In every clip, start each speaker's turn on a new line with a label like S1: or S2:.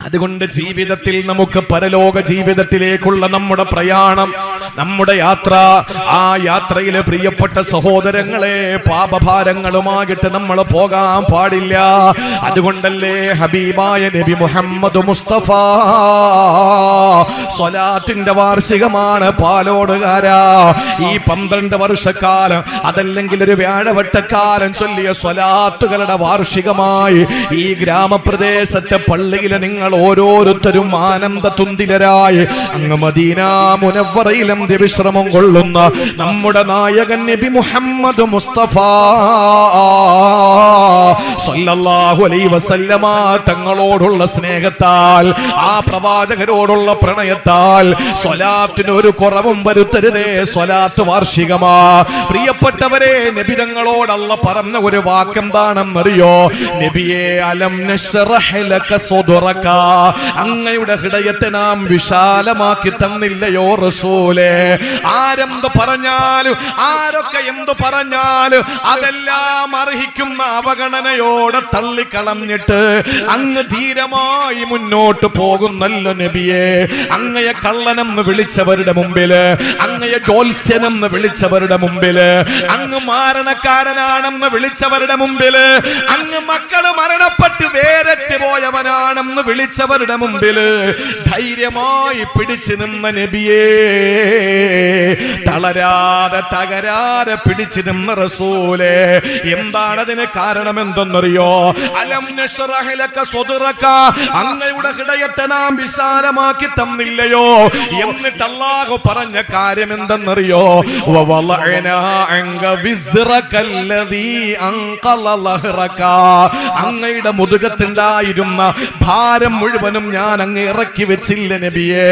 S1: അതുകൊണ്ട് ജീവിതത്തിൽ നമുക്ക് പരലോക ജീവിതത്തിലേക്കുള്ള നമ്മുടെ പ്രയാണം, നമ്മുടെ യാത്ര, ആ യാത്രയിൽ പ്രിയപ്പെട്ട സഹോദരങ്ങളെ പാപഭാരങ്ങളുമായിട്ട് നമ്മൾ പോകാൻ പാടില്ല. അതുകൊണ്ടല്ലേ ഹബീബായ നബി മുഹമ്മദ് മുസ്തഫ സ്വലാത്തിന്റെ വാർഷികമാണ് പാലോടുകാരാ. ഈ 12 വർഷക്കാലം അതല്ലെങ്കിൽ ഒരു വ്യാഴവട്ടക്കാലം ചൊല്ലിയ സ്വലാത്തുകളുടെ വാർഷികമായി ഈ ഗ്രാമപ്രദേശത്തെ പള്ളിയിൽ നിങ്ങൾ ഓരോരുത്തരും ആനന്ദ തുന്തിലരായി അങ്ങ് മദീന മുനവ്വറയിൽ വിശ്രമം കൊള്ളുന്ന നമ്മുടെ നായകൻ നബി മുഹമ്മദ് മുസ്തഫ സല്ലല്ലാഹു അലൈഹി വസല്ലമ തങ്ങളോടുള്ള സ്നേഹത്താൽ, ആ പ്രവാചകരോടുള്ള പ്രണയത്താൽ സ്വലാത്തിന് ഒരു കുറവും വരുത്തരുതേ. സ്വലാത്ത് വാർഷികമാ. പ്രിയപ്പെട്ടവരെ, നബി തങ്ങളോട് അല്ലാഹ് പറഞ്ഞ ഒരു വാക്കെന്താണെന്നറിയോ? നബിയെ അലം നശ്റഹ് ലക സദ്റക, അങ്ങയുടെ ഹൃദയത്തെ നാം വിശാലമാക്കി തന്നില്ലയോ റസൂലേ? ആരെന്ത് പറഞ്ഞാലും ആരൊക്കെ എന്തു പറഞ്ഞാലും അതെല്ലാം അർഹിക്കുന്ന അവഗണനയോടെ തള്ളിക്കളഞ്ഞിട്ട് അങ്ങ് ധീരമായി മുന്നോട്ട് പോകുന്നല്ലോ നബിയെ. അങ്ങയെ കള്ളനെന്ന് വിളിച്ചവരുടെ മുമ്പില്, അങ്ങയെ ജോത്സ്യനെന്ന് വിളിച്ചവരുടെ മുമ്പില്, അങ്ങ് മാരണക്കാരനാണെന്ന് വിളിച്ചവരുടെ മുമ്പില്, അങ്ങ് മക്കള് മരണപ്പെട്ട് വേരറ്റ് പോയവനാണെന്ന് വിളിച്ചവരുടെ മുമ്പില് ധൈര്യമായി പിടിച്ചു നിന്ന നബിയേ, തളരാതെ തകരാതെ പിടിച്ചു നിന്ന റസൂലേ. എന്താണ് അതിന് കാരണം എന്തെന്നറിയോ? അലം നശ്റഹ് ലക സദ്റക, അങ്ങയുടെ ഹൃദയത്തെ നാം വിശാലമാക്കി തന്നില്ലയോ? എന്നിട്ട് അല്ലാഹു പറഞ്ഞ കാര്യം എന്തെന്നറിയോ? വവളഅനാ അൻക വിസ്റകല്ലദീ അൻഖല ലഹ്റക, അങ്ങയുടെ മുതുകത്തുണ്ടായിരുന്ന ഭാരം മുഴുവനും ഞാൻ അങ്ങ് ഇറക്കി വെച്ചില്ല നബിയെ.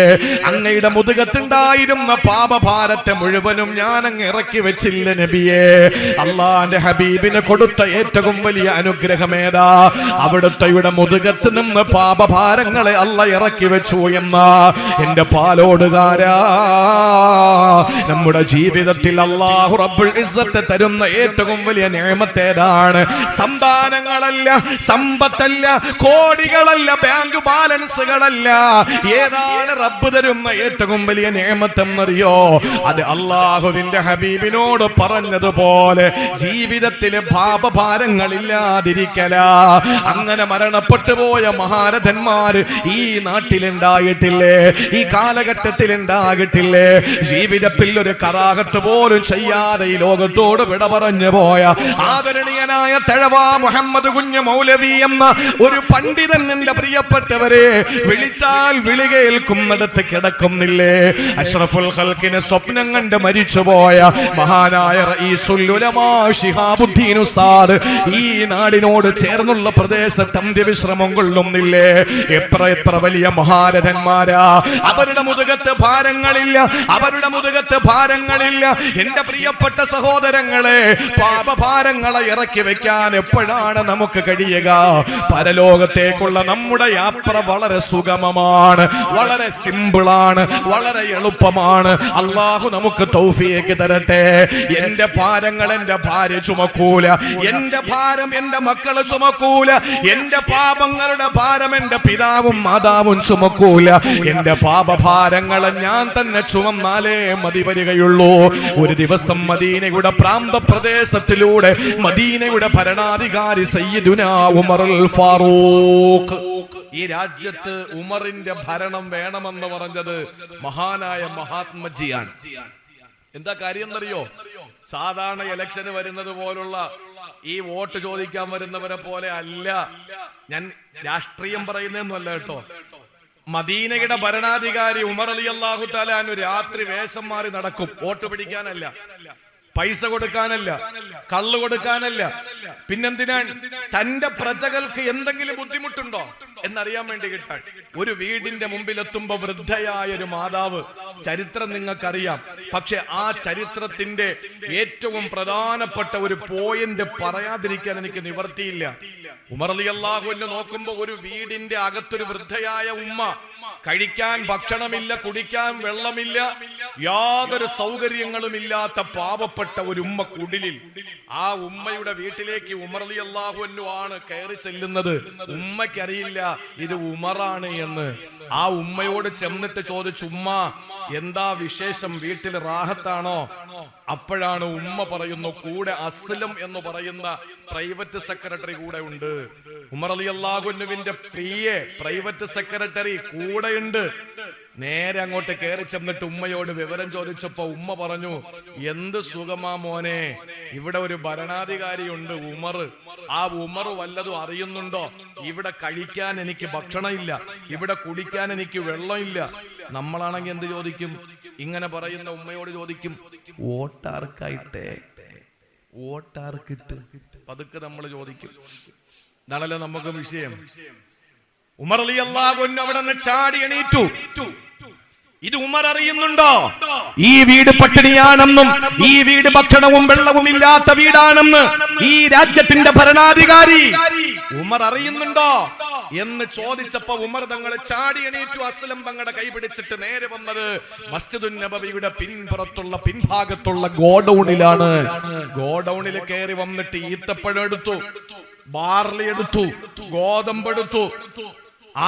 S1: അങ്ങയുടെ മുതുകത്തുണ്ടായിരുന്ന പാപഭാരത്തെ മുഴുവനും ഞാൻ അങ്ങ് ഇറക്കി വെച്ചില്ല നബിയെ. അള്ളാന്റെ ഹബീബിന് കൊടുത്ത ഏറ്റവും വലിയ അനുഗ്രഹമേതാ? അവിടുത്തെ മുതുകത്ത് നിന്ന് പാപഭാരങ്ങളെ അല്ല ഇറക്കി വെച്ചു എന്ന എന്റെ പാലോടുകാരാ, നമ്മുടെ ജീവിതത്തിൽ അല്ലാഹു റബ്ബുൽ ഇസ്സത്ത് തരുന്ന ഏറ്റവും വലിയ നിഅമത്തേതാണ്? സന്താനങ്ങളല്ല, സമ്പത്തല്ല, കോടികളല്ല, ബാങ്ക് ബാലൻസുകളല്ല. ഏതാണ് റബ്ബ് തരുന്ന ഏറ്റവും വലിയ നിഅമത്തെന്നറിയോ? അത് അല്ലാഹുവിന്റെ ഹബീബിനോട് പറഞ്ഞതുപോലെ ജീവിതത്തിലെ പാപഭാരങ്ങളില്ലാതിരിക്കല. അങ്ങനെ മരണപ്പെട്ടു പോയ മഹാരഥന്മാര് ഈ നാട്ടിലുണ്ടായിട്ടില്ലേ? ഈ കാലഘട്ടത്തിൽ ഉണ്ടാകിട്ടില്ലേ? ജീവിതത്തിൽ ഒരു കറാഹത്ത് പോലും ചെയ്യാതെ ഈ ലോകത്തോട് വിട പറഞ്ഞു പോയ ആദരണീയനായ തഴവ മുഹമ്മദ് കുഞ്ഞ് മൗലവി എന്ന ഒരു പണ്ഡിതൻ എന്റെ പ്രിയപ്പെട്ടവരെ വിളിച്ചാൽ വിളി കേൾക്കുന്നിടത്ത് കിടക്കുന്നില്ലേ? അഷ്റഫുൽ ഖൽഖിനെ സ്വപ്നം കണ്ട് മരിച്ചുപോയ മഹാനായ റഈസുൽ ഉലമാ ശിഹാബുദ്ദീൻ ഉസ്താദ് ഈ നാടിനോട് ചേർന്നുള്ള പ്രദേശത്ത് അന്ത്യവിശ്രമം കൊള്ളുന്നില്ലേ? എത്ര വലിയ മഹാരഥന്മാരാ! അവരുടെ മുതുകത്ത് ഭാരങ്ങളില്ല, അവരുടെ മുതുകത്ത് ഭാരങ്ങളില്ല. എന്റെ പ്രിയപ്പെട്ട സഹോദരങ്ങളെ, പാപഭാരങ്ങളെ ഇറക്കി വെക്കാൻ എപ്പോഴാണ് നമുക്ക് കഴിയുക? പരലോകത്തേക്കുള്ള നമ്മുടെ യാത്ര വളരെ സുഗമമാണ്, വളരെ സിമ്പിളാണ്, വളരെ എളുപ്പമാണ്. അല്ലാഹു നമുക്ക് തൗഫീഖ് തരട്ടെ. എന്റെ ഭാരങ്ങൾ എന്റെ ഭാര്യ ചുമക്കൂല, എന്റെ ഭാരം എന്റെ മക്കള് ചുമക്കൂല, എന്റെ പാപങ്ങളുടെ ഭാരം എന്റെ പിതാവും മാതാവും ചുമക്കൂല. എന്റെ പാപഭാരങ്ങളെ ഞാൻ തന്നെ ചുമന്നാലേ മതി വരികയുള്ളൂ. ഒരു ദിവസം മദീനയുടെ പ്രാന്തപ്രദേശത്തിലൂടെ മദീനയുടെ ഭരണാധികാരി സയ്യിദുനാ ഉമറുൽ ഫാറൂഖ്, ഈ രാജ്യത്ത് ഉമറിന്റെ ഭരണം വേണമെന്ന് പറഞ്ഞത് മഹാനായ മഹാത്മജിയാണ്. എന്താ കാര്യം എന്നറിയോ? സാധാരണ ഇലക്ഷന് വരുന്നത് പോലുള്ള ഈ വോട്ട് ചോദിക്കാൻ വരുന്നവരെ പോലെ അല്ല. ഞാൻ രാഷ്ട്രീയം പറയുന്നതൊന്നുമല്ല കേട്ടോ. മദീനയുടെ ഭരണാധികാരി ഉമർ റളിയല്ലാഹു തആല അൻഹു രാത്രി വേഷം മാറി നടക്കും. വോട്ട് പിടിക്കാനല്ല, പൈസ കൊടുക്കാനല്ല, കള്ളു കൊടുക്കാനല്ല. പിന്നെന്തിനാണ്? തന്റെ പ്രജകൾക്ക് എന്തെങ്കിലും ബുദ്ധിമുട്ടുണ്ടോ എന്നറിയാൻ വേണ്ടി കിട്ടാൻ. ഒരു വീടിന്റെ മുമ്പിലെത്തുമ്പോ വൃദ്ധയായ ഒരു മാതാവ്, ചരിത്രം നിങ്ങൾക്കറിയാം. പക്ഷെ ആ ചരിത്രത്തിന്റെ ഏറ്റവും പ്രധാനപ്പെട്ട ഒരു പോയിന്റ് പറയാതിരിക്കാൻ എനിക്ക് നിവർത്തിയില്ല. ഉമർ റളിയല്ലാഹു അൻഹു നോക്കുമ്പോ ഒരു വീടിന്റെ അകത്തൊരു വൃദ്ധയായ ഉമ്മ കഴിക്കാൻ ഭക്ഷണമില്ല, കുടിക്കാൻ വെള്ളമില്ല, യാതൊരു സൗകര്യങ്ങളും ഇല്ലാത്ത പാവപ്പെട്ട ഒരു ഉമ്മ കുടിലിൽ. ആ ഉമ്മയുടെ വീട്ടിലേക്ക് ഉമർ റളിയല്ലാഹു അൻഹു ആണ് കയറി ചെല്ലുന്നത്. ഉമ്മയ്ക്കറിയില്ല ഇത് ഉമറാണ് എന്ന്. ആ ഉമ്മയോട് ചെന്നിട്ട് ചോദിച്ചു, ഉമ്മ എന്താ വിശേഷം, വീട്ടിൽ റാഹത്താണോ? അപ്പോഴാണ് ഉമ്മ പറയുന്നു, കൂടെ അസ്ലം എന്ന് പറയുന്ന പ്രൈവറ്റ് സെക്രട്ടറി കൂടെ ഉണ്ട്. ഉമർ റളിയല്ലാഹു അൻഹുവിന്റെ പ്രൈവറ്റ് സെക്രട്ടറി കൂടെ ഉണ്ട്. നേരെ അങ്ങോട്ട് കയറി ചെന്നിട്ട് ഉമ്മയോട് വിവരം ചോദിച്ചപ്പോ ഉമ്മ പറഞ്ഞു, എന്ത് സുഖമാ മോനെ, ഇവിടെ ഒരു ഭരണാധികാരി ഉണ്ട് ഉമർ. ആ ഉമർ വല്ലതും അറിയുന്നുണ്ടോ? ഇവിടെ കഴിക്കാൻ എനിക്ക് ഭക്ഷണം ഇല്ല, ഇവിടെ കുടിക്കാൻ എനിക്ക് വെള്ളമില്ല. നമ്മളാണെങ്കിൽ എന്ത് ചോദിക്കും? ഇങ്ങനെ പറയുന്ന ഉമ്മയോട് ചോദിക്കും, വോട്ടാർക്കായിട്ടേ, വോട്ടാർക്കിട്ട്. പതുക്കെ നമ്മൾ ചോദിക്കും. ഇതാണല്ലോ നമുക്ക് വിഷയം. ഉമർ റളിയല്ലാഹു അൻഹു അവിടെ നിന്ന് ചാടി എണീറ്റു. ഇത് ഉമർ അറിയുന്നുണ്ടോ? ഈ വീട് പട്ടിണിയാണെന്നും ഈ വീട് ഭക്ഷണവും വെള്ളവും ഇല്ലാത്ത വീടാണെന്ന് ഈ രാജ്യത്തിന്റെ ഭരണാധികാരി ഉമർ അറിയുന്നുണ്ടോ എന്ന് ചോദിച്ചപ്പോ ഉമർ തങ്ങളെ ചാടി എണീറ്റു. അസ്ലം തങ്ങളുടെ കൈ പിടിച്ചിട്ട് നേരെ വന്നത് മസ്ജിദുൻ നബവിയുടെ പിൻപുറത്തുള്ള പിൻഭാഗത്തുള്ള ഗോഡൌണിലാണ്. ഗോഡൌണിൽ കയറി വന്നിട്ട് ഈത്തപ്പഴം എടുത്തു, ബാർലി എടുത്തു, ഗോതമ്പെടുത്തു,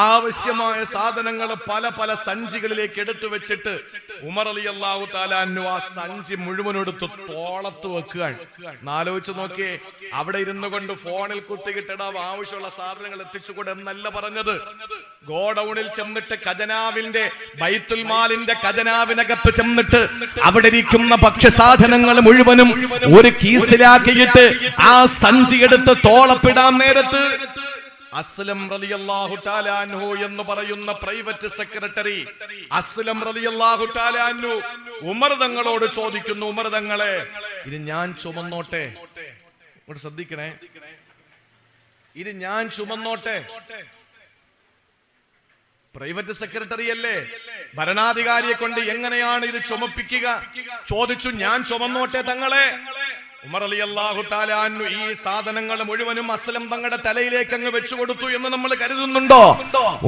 S1: ആവശ്യമായ സാധനങ്ങൾ പല പല സഞ്ചികളിലേക്ക് എടുത്തു വെച്ചിട്ട് ഉമർ റളിയല്ലാഹു തആല അൻഹു ആ സഞ്ചി മുഴുവൻ എടുത്ത് തോളത്ത് വെക്കുകയാണ്. ആലോചിച്ച് നോക്കിയേ, അവിടെ ഇരുന്നു കൊണ്ട് ഫോണിൽ കുത്തിക്കിട്ടിടാം ആവശ്യമുള്ള സാധനങ്ങൾ എത്തിച്ചുകൂടെ എന്നല്ല പറഞ്ഞത്. ഗോഡൌണിൽ ചെന്നിട്ട് ഖജനാവിന്റെ ബൈത്തുൽ മാലിന്റെ ഖജനാവിനകത്ത് ചെന്നിട്ട് അവിടെ ഇരിക്കുന്ന ഭക്ഷ്യസാധനങ്ങൾ മുഴുവനും ഒരു കീസിലാക്കിയിട്ട് ആ സഞ്ചി എടുത്ത് തോളപ്പിടാൻ നേരത്ത് അസ്ലം റളിയല്ലാഹു തആല അൻഹു എന്ന് പറയുന്ന പ്രൈവറ്റ് സെക്രട്ടറി അസ്ലം റളിയല്ലാഹു തആല അൻഹു ഉമർ തങ്ങളോട് ചോദിക്കുന്നു, ഉമർ തങ്ങളെ ഇത് ഞാൻ ചുമന്നോട്ടെ? ഇവിടെ ശ്രദ്ധിക്കണേ, ഇത് ഞാൻ ചുമന്നോട്ടെ? പ്രൈവറ്റ് സെക്രട്ടറി അല്ലേ, ഭരണാധികാരിയെ കൊണ്ട് എങ്ങനെയാണ് ഇത് ചുമപ്പിക്കുക? ചോദിച്ചു, ഞാൻ ചുമന്നോട്ടെ തങ്ങളെ? ഉമർ റളിയല്ലാഹു തആല അൻഹു ഈ സാധനങ്ങൾ മുഴുവനും അസ്ലം തങ്ങളുടെ തലയിലേക്ക് അങ്ങ് വെച്ചു കൊടുത്തു എന്ന് നമ്മൾ കരുതുന്നുണ്ടോ?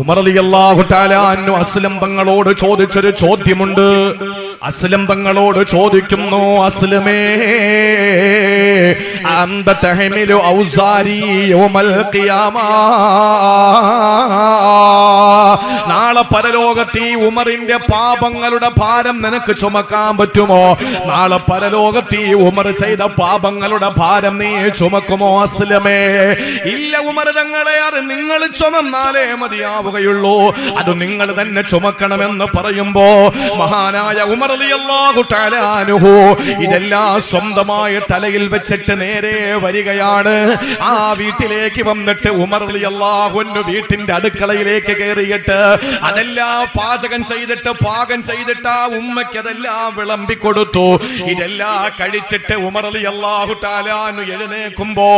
S1: ഉമർ റളിയല്ലാഹു തആല അൻഹു അസ്ലം തങ്ങളോട് ചോദിച്ചൊരു ചോദ്യമുണ്ട്. അസ്ലം തങ്ങളോട് ചോദിക്കുന്നു, അസ്ലമേ അന്ത തഹ്മിലു ഔസാരി യൗമൽ ഖിയാമ, നാളെ പരലോകത്ത് ഈ ഉമറിന്റെ പാപങ്ങളുടെ ഭാരം നിനക്ക് ചുമക്കാൻ പറ്റുമോ? നാളെ പരലോകത്ത് ഈ ഉമർ ചെയ്ത പാപങ്ങളുടെ ഭാരം നീ ചുമക്കുമോ അസ്ലമേ? ഇല്ല ഉമർ തങ്ങളെ, അത് നിങ്ങൾ ചുമന്നാലേ മതിയാവുകയുള്ളൂ, അത് നിങ്ങൾ തന്നെ ചുമക്കണമെന്ന് പറയുമ്പോ മഹാനായ ഉമർ റളിയല്ലാഹു തആല അൻഹു ഇതെല്ലാം സ്വന്തമായ തലയിൽ വെച്ചിട്ട് നേരെ വരികയാണ്. ആ വീട്ടിലേക്ക് വന്നിട്ട് ഉമർ റളിയല്ലാഹു അൻഹു വീട്ടിന്റെ അടുക്കളയിലേക്ക് കയറിയിട്ട് അതെല്ലാം പാചകം ചെയ്തിട്ട് പാകം ചെയ്തിട്ട് ആ ഉമ്മയ്ക്ക് അതെല്ലാം വിളമ്പിക്കൊടുത്തു. ഇതെല്ലാം കഴിച്ചിട്ട് ഉമർ റളിയല്ലാഹു തആല അൻഹു എഴുന്നേൽക്കുമ്പോ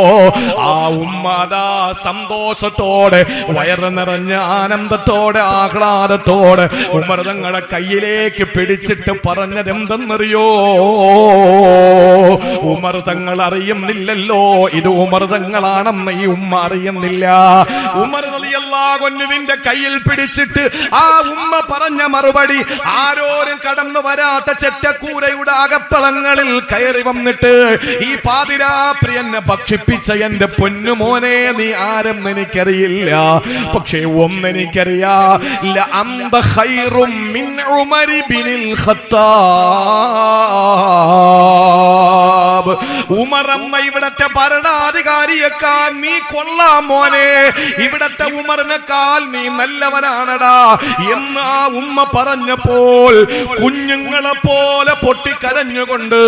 S1: ആ ഉമ്മ അതാ സന്തോഷത്തോടെ, വയറ് നിറഞ്ഞ ആനന്ദത്തോടെ, ആഹ്ലാദത്തോടെ ഉമർ തങ്ങളെ കയ്യിലേക്ക് പിടിച്ചിട്ട് പറഞ്ഞത് എന്തെന്നറിയോ? ഉമർ തങ്ങൾ അറിയുന്നില്ലല്ലോ ഇത് ഉമർ തങ്ങളാണെന്ന് ഈ ഉമ്മ അറിയുന്നില്ല. ഉമർ റളിയല്ലാഹു അൻഹുവിന്റെ കയ്യിൽ പിടിച്ചിട്ട് ആ ഉമ്മ പറഞ്ഞ മറുപടി, ആരോരും കടന്നു വരാത്ത ചെറ്റക്കൂരയുടെ അകത്തളങ്ങളിൽ കയറി വന്നിട്ട് ഈ പാതിരാത്രി എന്നെ ഭക്ഷിപ്പിച്ച എന്റെ പൊന്നുമോനെ നീ ആരെന്ന് എനിക്കറിയില്ല, പക്ഷേ ഒന്നെനിക്കറിയാ, ലഅന്ത ഖൈറും മിൻ ഉമർ ഇബ്നുൽ ഖത്താബ്. ഉമറമ്മ ഇവിടത്തെ ഭരണാധികാരിയേക്കാൾ നീ കൊള്ളാം മോനെ, ഇവിടത്തെ ഉമറിനേക്കാൾ നീ നല്ലവനാണടാ എന്ന് ആ ഉമ്മ പറഞ്ഞപ്പോൾ കുഞ്ഞുങ്ങളെ പോലെ പൊട്ടിക്കരഞ്ഞുകൊണ്ട്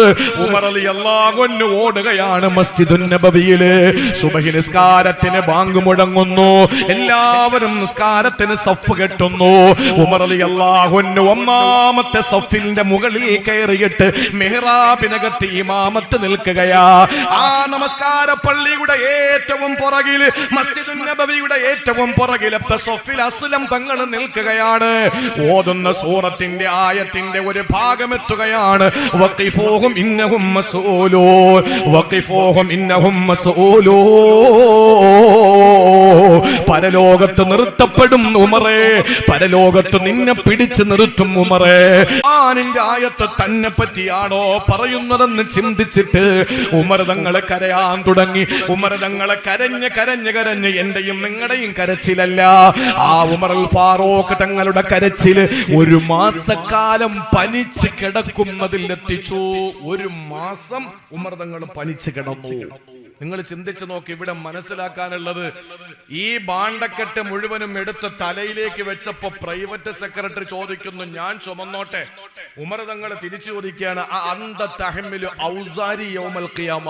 S1: ഉമർ റളിയല്ലാഹു അൻഹു ഓടുകയാണ് മസ്ജിദുൻ നബവിയില്. സുബ്ഹി നിസ്കാരത്തിന് ബാങ്ക് മുഴങ്ങുന്നു, എല്ലാവരും നിസ്കാരത്തിന് സഫ് കെട്ടുന്നു. ഉമർ റളിയല്ലാഹു അൻഹു ഒന്നാമത്തെ സഫിന്റെ മുകളിൽ കയറിയിട്ട് മിഹ്റാബിനകത്ത് ഇമാമത്ത് നിൽക്കുകയാ. ആ നമസ്കാര പള്ളിയുടെ ഏറ്റവും പുറകില്, മസ്ജിദുൻ നബവിയുടെ ഏറ്റവും പുറകിലെ സഫിൽ അസ്ലം തങ്ങൾ നിൽക്കുകയാണ്. ഓതുന്ന സൂറത്തിന്റെ ആയത്തിന്റെ ഒരു ഭാഗം എത്തുകയാണ്. വഖിഫൂഹും ഇന്നഹും മസ്ഊലൂൻ, വഖിഫൂഹും ഇന്നഹും മസ്ഊലൂൻ. പരലോകത്ത് നിർത്തപ്പെടും ഉമറേ, പരലോകത്ത് നിന്നെ പിടിച്ചു നിർത്തും ഉമറേ. ഖുർആനിന്റെ ആയത്ത് തന്നെ പറ്റിയാണോ പറയുന്നതെന്ന് ചിന്തിച്ചിട്ട് ഉമർ തങ്ങളെ കരയാൻ തുടങ്ങി. ഉമർ തങ്ങളെ കരഞ്ഞ് കരഞ്ഞ് കരഞ്ഞ് എന്റെയും നിങ്ങളുടെയും കരച്ചിലല്ല, ആ ഉമറുൽ ഫാറൂഖ് തങ്ങളുടെ കരച്ചിൽ ഒരു മാസക്കാലം പനിച്ച് കിടക്കുന്നതിലെത്തിച്ചു. ഒരു മാസം ഉമർ തങ്ങൾ പനിച്ച് കിടന്നു. നിങ്ങൾ ചിന്തിച്ചു നോക്കി. ഇവിടെ മനസ്സിലാക്കാനുള്ളത്, ഈ ബാണ്ടക്കെട്ട് മുഴുവനും എടുത്ത് തലയിലേക്ക് വെച്ചപ്പോ പ്രൈവറ്റ് സെക്രട്ടറി ചോദിക്കുന്നു, ഞാൻ ചുമന്നോട്ടെ? ഉമർ തങ്ങൾ തിരിച്ചു ചോദിക്കുകയാണ്, അന്ത തഹ്മിലു ഔസാരി യൗമൽ ഖിയാമ.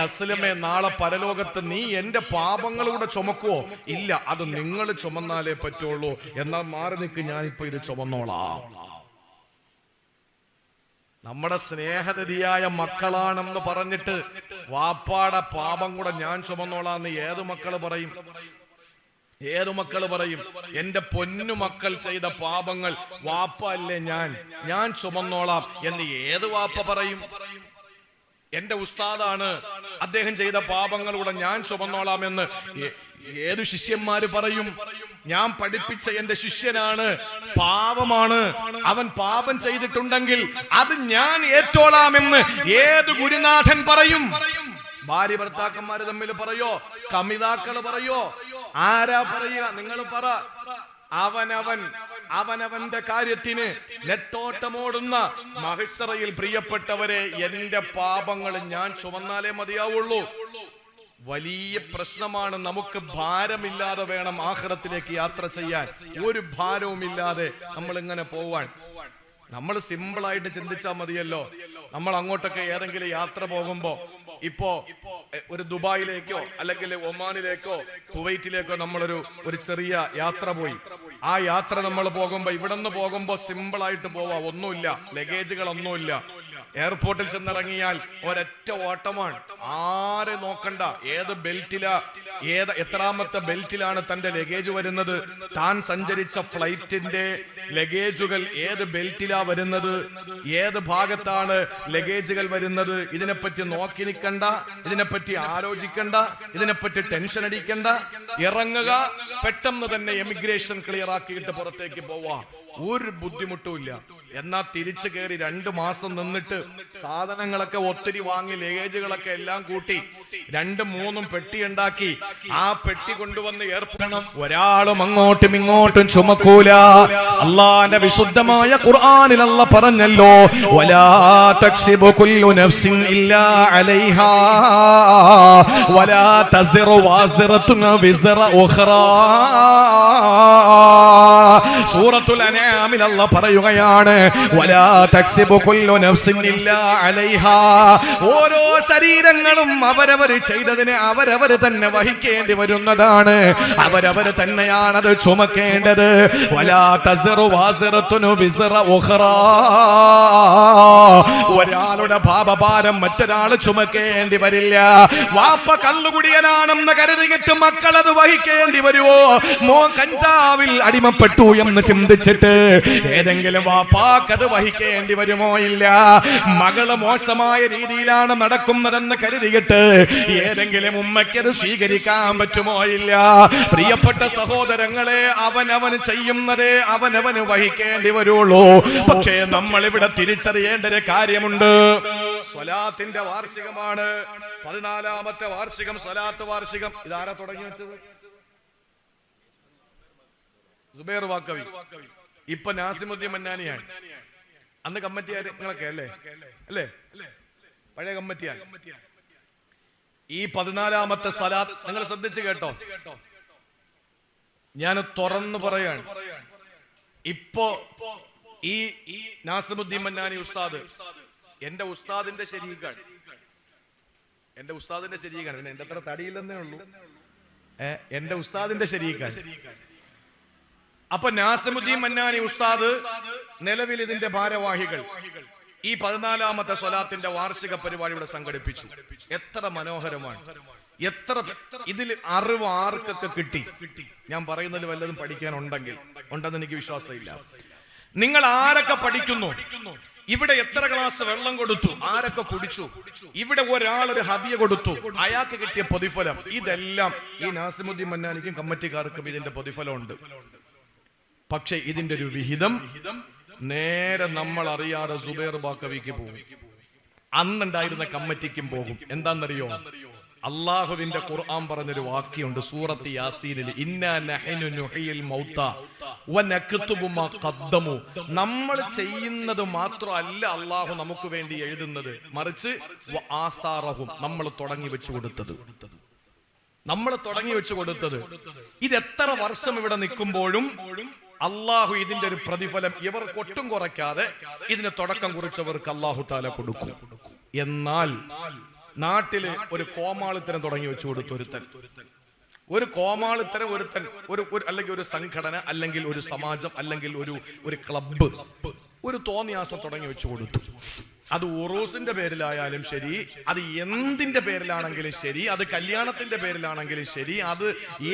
S1: അസ്ലമേ, നാളെ പരലോകത്ത് നീ എന്റെ പാപങ്ങളൂടെ ചുമക്കുവോ? ഇല്ല, അത് നിങ്ങൾ ചുമന്നാലേ പറ്റുള്ളൂ. എന്നാൽ മാറി നിൽക്ക്, ഞാനിപ്പോ ഇത് ചുമന്നോളാം. നമ്മുടെ സ്നേഹനിധിയായ മക്കളാണെന്ന് പറഞ്ഞിട്ട് വാപ്പാടെ പാപം കൂടെ ഞാൻ ചുമന്നോളാന്ന് ഏത് മക്കള് പറയും? ഏത് മക്കള് പറയും? എന്റെ പൊന്നു മക്കൾ ചെയ്ത പാപങ്ങൾ വാപ്പ അല്ലേ ഞാൻ ചുമന്നോളാം എന്ന് ഏത് വാപ്പ പറയും? എന്റെ ഉസ്താദാണ്, അദ്ദേഹം ചെയ്ത പാപങ്ങളൂടെ ഞാൻ ചുമന്നോളാം എന്ന് ഏത് ശിഷ്യന്മാര് പറയും? ഞാൻ പഠിപ്പിച്ച എന്റെ ശിഷ്യനാണ്, പാപമാണ്, അവൻ പാപം ചെയ്തിട്ടുണ്ടെങ്കിൽ അത് ഞാൻ ഏറ്റോളാമെന്ന് ഏത് ഗുരുനാഥൻ പറയും? ഭാര്യ ഭർത്താക്കന്മാര് തമ്മിൽ പറയോ? കമിതാക്കള് പറയോ? ആരാ പറയുക? നിങ്ങൾ പറ. അവനവന്റെ കാര്യത്തിന് നെട്ടോട്ടമോടുന്ന മഹിഷറയിൽ പ്രിയപ്പെട്ടവരെ, എന്റെ പാപങ്ങൾ ഞാൻ ചുമന്നാലേ മതിയാവുള്ളൂ. വലിയ പ്രശ്നമാണ്. നമുക്ക് ഭാരമില്ലാതെ വേണം ആഖിറത്തിലേക്ക് യാത്ര ചെയ്യാൻ. ഒരു ഭാരവുമില്ലാതെ നമ്മൾ ഇങ്ങനെ പോവാൻ. നമ്മൾ സിമ്പിൾ ആയിട്ട് ചിന്തിച്ചാൽ മതിയല്ലോ. നമ്മൾ അങ്ങോട്ടൊക്കെ ഏതെങ്കിലും യാത്ര പോകുമ്പോ, ഇപ്പോ ഒരു ദുബായിലേക്കോ അല്ലെങ്കിൽ ഒമാനിലേക്കോ കുവൈറ്റിലേക്കോ നമ്മളൊരു ചെറിയ യാത്ര പോയി. ആ യാത്ര നമ്മൾ പോകുമ്പോ, ഇവിടെ നിന്ന് പോകുമ്പോ സിമ്പിൾ ആയിട്ട് പോവാ, ഒന്നുമില്ല, ലഗേജുകളൊന്നുമില്ല. എയർപോർട്ടിൽ ചെന്നിറങ്ങിയാൽ ഒരൊറ്റ ഓട്ടമാണ്, ആരെ നോക്കണ്ട. ഏത് ബെൽറ്റിലാ, എത്രാമത്തെ ബെൽറ്റിലാണ് തന്റെ ലഗേജ് വരുന്നത്, താൻ സഞ്ചരിച്ച ഫ്ലൈറ്റിന്റെ ലഗേജുകൾ ഏത് ബെൽറ്റിലാ വരുന്നത്, ഏത് ഭാഗത്താണ് ലഗേജുകൾ വരുന്നത്, ഇതിനെപ്പറ്റി നോക്കി നിൽക്കണ്ട, ഇതിനെപ്പറ്റി ആലോചിക്കണ്ട, ഇതിനെപ്പറ്റി ടെൻഷൻ അടിക്കണ്ട. ഇറങ്ങുക, പെട്ടെന്ന് തന്നെ എമിഗ്രേഷൻ ക്ലിയർ ആക്കിയിട്ട് പുറത്തേക്ക് പോവാ, ഒരു ബുദ്ധിമുട്ടുമില്ല. എന്നാ തിരിച്ചു കയറി 2 മാസം നിന്നിട്ട് സാധനങ്ങളൊക്കെ ഒത്തിരി വാങ്ങി, ലഗേജുകളൊക്കെ എല്ലാം കൂട്ടി 2-3 പെട്ടി ഉണ്ടാക്കി, ആ പെട്ടി കൊണ്ടുവന്ന് ഏർപ്പെടണം. ഒരാളും അങ്ങോട്ടും ഇങ്ങോട്ടും ചുമക്കൂല. അള്ളാന്റെ വിശുദ്ധമായ ഖുർആനിൽ അല്ലാഹ് പറഞ്ഞല്ലോ, വലാ തക്സിബു കുല്ലു നഫ്സിൻ ഇല്ലാ അലൈഹാ വലാ തസിറു വാസിറത്തുൻ വിസ്റ ഉഖ്റാ. സൂറത്തുൽ അൻആമിൽ അല്ലാഹ് പറയുകയാണ്, വലാ തക്സിബു കുല്ലു നഫ്സിൻ ഇല്ലാ അലൈഹാ. ഓരോ ശരീരങ്ങളും അവരവർ ചെയ്തതിനെ അവരവർ തന്നെ വഹിക്കേണ്ടി വരുന്നതാണ്. അവരവർ തന്നെയാണ് അത് ചുമക്കേണ്ടത്. വലാ തസിറു വാസിറത്തുൻ വിസ്റ ഉഖ്റാ. ഒരാളുടെ പാപഭാരം മറ്റൊരാൾ ചുമക്കേണ്ടി വരില്ല. വാപ്പ കള്ളുകുടിയനാണെന്ന് കരുതിയിട്ട് മക്കൾ അത് വഹിക്കേണ്ടി വരുവോ? മോൻ കഞ്ചാവിൽ അടിമപ്പെട്ടു എന്ന് ചിന്തിച്ചിട്ട് ഏതെങ്കിലും വാപ്പാക്കത് വഹിക്കേണ്ടി വരുമോ? ഇല്ല. മകള് മോശമായ രീതിയിലാണ് നടക്കുന്നതെന്ന് കരുതിയിട്ട് ഏതെങ്കിലും ഉമ്മയ്ക്കത് സ്വീകരിക്കാൻ പറ്റുമോ? ഇല്ല. പ്രിയപ്പെട്ട സഹോദരങ്ങളെ, അവനവന് ചെയ്യുന്നതേ അവനവന് വഹിക്കേണ്ടി വരുള്ളൂ. പക്ഷേ നമ്മൾ ഇവിടെ തിരിച്ചറിയേണ്ട ഒരു കാര്യമുണ്ട്. സ്വലാത്തിന്റെ വാർഷികമാണ്, 14ാമത്തെ വാർഷികം, സ്വലാത്ത് വാർഷികം. ഇതാരാ തുടങ്ങി വെച്ചത്? സുബൈർ വാക്കവി. ഇപ്പൊ നാസിമുദ്ദീൻ മന്നാനിയാണ്. അന്ന് കമ്മിറ്റിയാര് നിങ്ങളൊക്കെ അല്ലേ? പഴയ കമ്മിറ്റിയാണ്. ഈ 14ാമത്തെ സ്വലാത്ത് നിങ്ങൾ ശ്രദ്ധിച്ച് കേട്ടോ. ഞാൻ തുറന്നു പറയാണ്, ഇപ്പോ ഈ നാസിമുദ്ദീൻ മന്നാനി ഉസ്താദ് എന്റെ ഉസ്താദിന്റെ ശരീകാണ്. പിന്നെ എന്റെ അത്ര തടിയില്ലെന്നേ ഉള്ളൂ. എന്റെ ഉസ്താദിന്റെ ശരീകാണ്. അപ്പൊ നാസിമുദ്ദീൻ മന്നാനി ഉസ്താദ്, നിലവിൽ ഇതിന്റെ ഭാരവാഹികൾ ഈ 14ാമത്തെ സ്വലാത്തിന്റെ വാർഷിക പരിപാടി ഇവിടെ സംഘടിപ്പിച്ചു. എത്ര മനോഹരമാണ്, എത്ര ഇതിൽ അറിവ് ആർക്കൊക്കെ കിട്ടി. ഞാൻ പറയുന്നതിൽ വല്ലതും പഠിക്കാനുണ്ടെങ്കിൽ ഉണ്ടെന്ന് എനിക്ക് വിശ്വാസമില്ല. നിങ്ങൾ ആരൊക്കെ പഠിക്കുന്നു, ഇവിടെ എത്ര ഗ്ലാസ് വെള്ളം കൊടുത്തു, ആരൊക്കെ കുടിച്ചു, ഇവിടെ ഒരാൾ ഒരു ഹദിയ കൊടുത്തു, അയാൾക്ക് കിട്ടിയ പ്രതിഫലം, ഇതെല്ലാം ഈ നാസിമുദ്ദീൻ മന്നാനിക്കും കമ്മിറ്റിക്കാർക്കും ഇതിന്റെ പ്രതിഫലം ഉണ്ട്. പക്ഷെ ഇതിന്റെ ഒരു വിഹിതം നേരെ നമ്മൾ അറിയാതെ സുബൈർ ബാക്കവിക്ക് പോകും, അന്നുണ്ടായിരുന്ന കമ്മിറ്റിക്കും പോകും. എന്താണെന്നറിയോ? അള്ളാഹുവിന്റെ ഖുർആൻ പറഞ്ഞൊരു വാക്യമുണ്ട് സൂറത്ത് യാസീനിൽ, ഇന്നാ നഹ്നു നുഹ്യിൽ മൗതാ വനക്തുബു മാ ഖദ്ദമു. നമ്മൾ ചെയ്യുന്നത് മാത്രമല്ല അള്ളാഹു നമുക്ക് വേണ്ടി എഴുതുന്നത്, മറിച്ച് വആസാറഹും, നമ്മൾ തുടങ്ങി വെച്ചു കൊടുത്തത്. ഇതെത്ര വർഷം ഇവിടെ നിൽക്കുമ്പോഴും അള്ളാഹു ഇതിന്റെ ഒരു പ്രതിഫലം ഇവർക്ക് ഒട്ടും കുറയ്ക്കാതെ ഇതിന് തുടക്കം കുറിച്ചവർക്ക് അള്ളാഹു താല കൊടുക്കും. എന്നാൽ നാട്ടില് ഒരു കോമാളിത്തരം തുടങ്ങി വെച്ചു കൊടുത്തു ഒരുത്തൻ, അല്ലെങ്കിൽ ഒരു സംഘടന, അല്ലെങ്കിൽ ഒരു സമാജം, അല്ലെങ്കിൽ ഒരു ക്ലബ്ബ്, ഒരു തോന്നിയാസം തുടങ്ങി വെച്ചു കൊടുത്തു. അത് ഉറൂസിന്റെ പേരിലായാലും ശരി, അത് എന്തിന്റെ പേരിലാണെങ്കിലും ശരി, അത് കല്യാണത്തിന്റെ പേരിലാണെങ്കിലും ശരി, അത്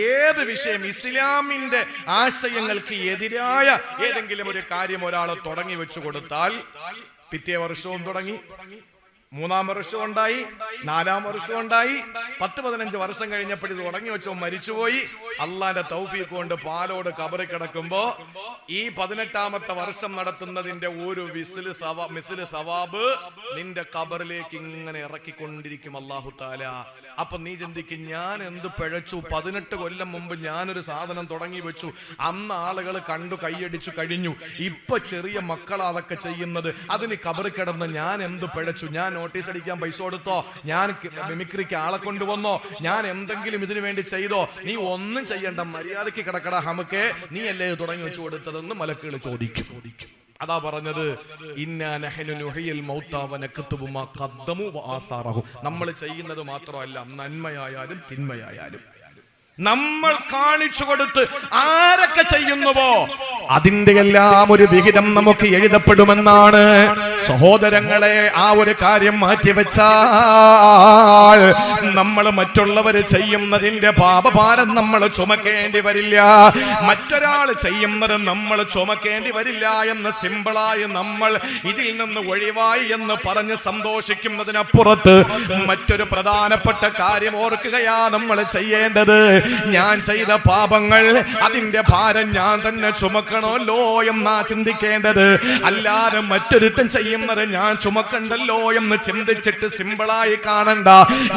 S1: ഏത് വിഷയം, ഇസ്ലാമിന്റെ ആശയങ്ങൾക്ക് എതിരായ ഏതെങ്കിലും ഒരു കാര്യം ഒരാൾ തുടങ്ങി വെച്ചു കൊടുത്താൽ പിറ്റേ വർഷവും തുടങ്ങി, 3-ാം വർഷം ഉണ്ടായി, 4-ാം വർഷം ഉണ്ടായി, 10-15 വർഷം കഴിഞ്ഞപ്പോൾ ഇത് തുടങ്ങി വെച്ചോ മരിച്ചുപോയി. അള്ളാന്റെ തൗഫീഖ് കൊണ്ട് പാലോട് കബറി കിടക്കുമ്പോ ഈ 18ാമത്തെ വർഷം നടത്തുന്നതിന്റെ ഒരു മിസ്ല് സവാബ് നിന്റെ കബറിലേക്ക് ഇങ്ങനെ ഇറക്കിക്കൊണ്ടിരിക്കും അല്ലാഹു തആല. അപ്പൊ നീ ചിന്തിക്കും, ഞാൻ എന്ത് പിഴച്ചു, 18 കൊല്ലം മുമ്പ് ഞാനൊരു സാധനം തുടങ്ങി വെച്ചു, അന്ന് ആളുകൾ കണ്ടു കൈയടിച്ചു കഴിഞ്ഞു, ഇപ്പൊ ചെറിയ മക്കളാ അതൊക്കെ ചെയ്യുന്നത്, അതിന് കബറി കിടന്ന് ഞാൻ എന്ത് പിഴച്ചു, ഞാൻ നോട്ടീസ് അടിക്കാൻ പൈസ കൊടുത്തോ, ഞാൻ മിമിക്രിക്ക് ആളെ കൊണ്ടുവന്നോ, ഞാൻ എന്തെങ്കിലും ഇതിനു വേണ്ടി ചെയ്തോ? നീ ഒന്നും ചെയ്യണ്ട, മര്യാദയ്ക്ക് കിടക്കട ഹമുക്കെ, നീ അല്ലേ തുടങ്ങി വെച്ചു കൊടുത്തതെന്ന് മലക്കുകൾ ചോദിക്കും. അതാ പറഞ്ഞത്, ഇന്നാ നഹ്നു നുഹ്യിൽ മൗതാ വനക്തുബു മാ ഖദ്ദമു വആസാറഹു. നമ്മൾ ചെയ്യുന്നത് മാത്രമല്ല, നന്മയായാലും തിന്മയായാലും നമ്മൾ കാണിച്ചു കൊടുത്ത് ആരൊക്കെ ചെയ്യുന്നുവോ അതിന്റെ എല്ലാം ഒരു വിഹിതം നമുക്ക് എഴുതപ്പെടുമെന്നാണ്. സഹോദരങ്ങളെ, ആ ഒരു കാര്യം മാറ്റിവെച്ചാൽ നമ്മൾ മറ്റുള്ളവർ ചെയ്യുന്നതിന്റെ പാപഭാരം നമ്മൾ ചുമക്കേണ്ടി വരില്ല, മറ്റൊരാൾ ചെയ്യുന്നത് നമ്മൾ ചുമക്കേണ്ടി വരില്ല എന്ന് സിമ്പിളായി നമ്മൾ ഇതിൽ നിന്ന് ഒഴിവായി എന്ന് പറഞ്ഞ് സന്തോഷിക്കുന്നതിനപ്പുറത്ത് മറ്റൊരു പ്രധാനപ്പെട്ട കാര്യം ഓർക്കുകയാ നമ്മൾ ചെയ്യേണ്ടത്. ഞാൻ ചെയ്ത പാപങ്ങൾ, അതിന്റെ ഭാരം ഞാൻ തന്നെ ചുമക്കണമല്ലോ എന്നാ ചിന്തിക്കേണ്ടത്. അല്ലാതെ മറ്റൊരുത്തൻ ചെയ്യുന്നത് ഞാൻ ചുമക്കണ്ടല്ലോ എന്ന് ചിന്തിച്ചിട്ട് സിമ്പിളായി കാണണ്ട.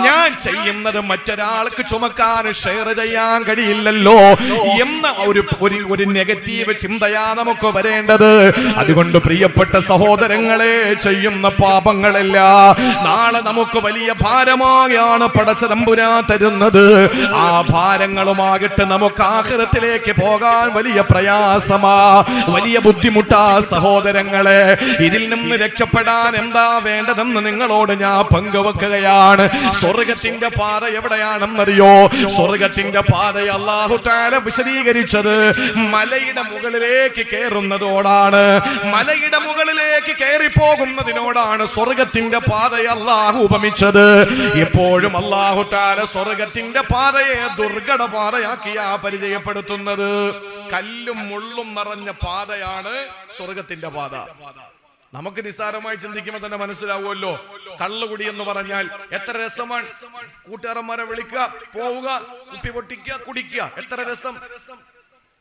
S1: ഞാൻ ചെയ്യുന്നത് മറ്റൊരാൾക്ക് ചുമക്കാൻ ഷെയർ ചെയ്യാൻ കഴിയില്ലല്ലോ എന്ന ഒരു നെഗറ്റീവ് ചിന്തയാ നമുക്ക് വരേണ്ടത്. അതുകൊണ്ട് പ്രിയപ്പെട്ട സഹോദരങ്ങളെ, ചെയ്യുന്ന പാപങ്ങളല്ല നാളെ നമുക്ക് വലിയ ഭാരമായാണ് പടച്ച തമ്പുരാൻ തരുന്നത്. ആ ഭാരങ്ങളുമാകിട്ട് നമുക്ക് ആഖിറത്തിലേക്ക് പോകാൻ വലിയ പ്രയാസമാ, വലിയ ബുദ്ധിമുട്ടാ. സഹോദരങ്ങളെ, ഇതിൽ നിന്ന് രക്ഷപ്പെടാൻ എന്താ വേണ്ടതെന്ന് നിങ്ങളോട് ഞാൻ പങ്കുവെക്കുകയാണ്. സ്വർഗത്തിന്റെ പാത എവിടെയാണെന്നറിയോ? സ്വർഗത്തിന്റെ പാത അല്ലാഹു തആല വിശദീകരിച്ചത് മലയുടെ മുകളിലേക്ക് കയറുന്നതോടാണ്. മലയുടെ മുകളിലേക്ക് കയറി പോകുന്നതിനോടാണ് സ്വർഗത്തിന്റെ പാതയെ അല്ലാഹു ഉപമിച്ചത്. എപ്പോഴും അല്ലാഹു തആല സ്വർഗത്തിന്റെ പാതയെ ദുർഘട പാതയാക്കിയാ പരിചയപ്പെടുത്തുന്നത്. കല്ലും മുള്ളും നിറഞ്ഞ പാതയാണ് സ്വർഗത്തിന്റെ പാത. നമുക്ക് നിസ്സാരമായി ചിന്തിക്കുമ്പോൾ തന്നെ മനസ്സിലാവുമല്ലോ. കള്ളുകുടി എന്ന് പറഞ്ഞാൽ എത്ര രസമാണ്. കൂട്ടുകാരന്മാരെ വിളിക്കുക, പോവുക, കുപ്പി പൊട്ടിക്കുക, കുടിക്കുക, എത്ര രസം,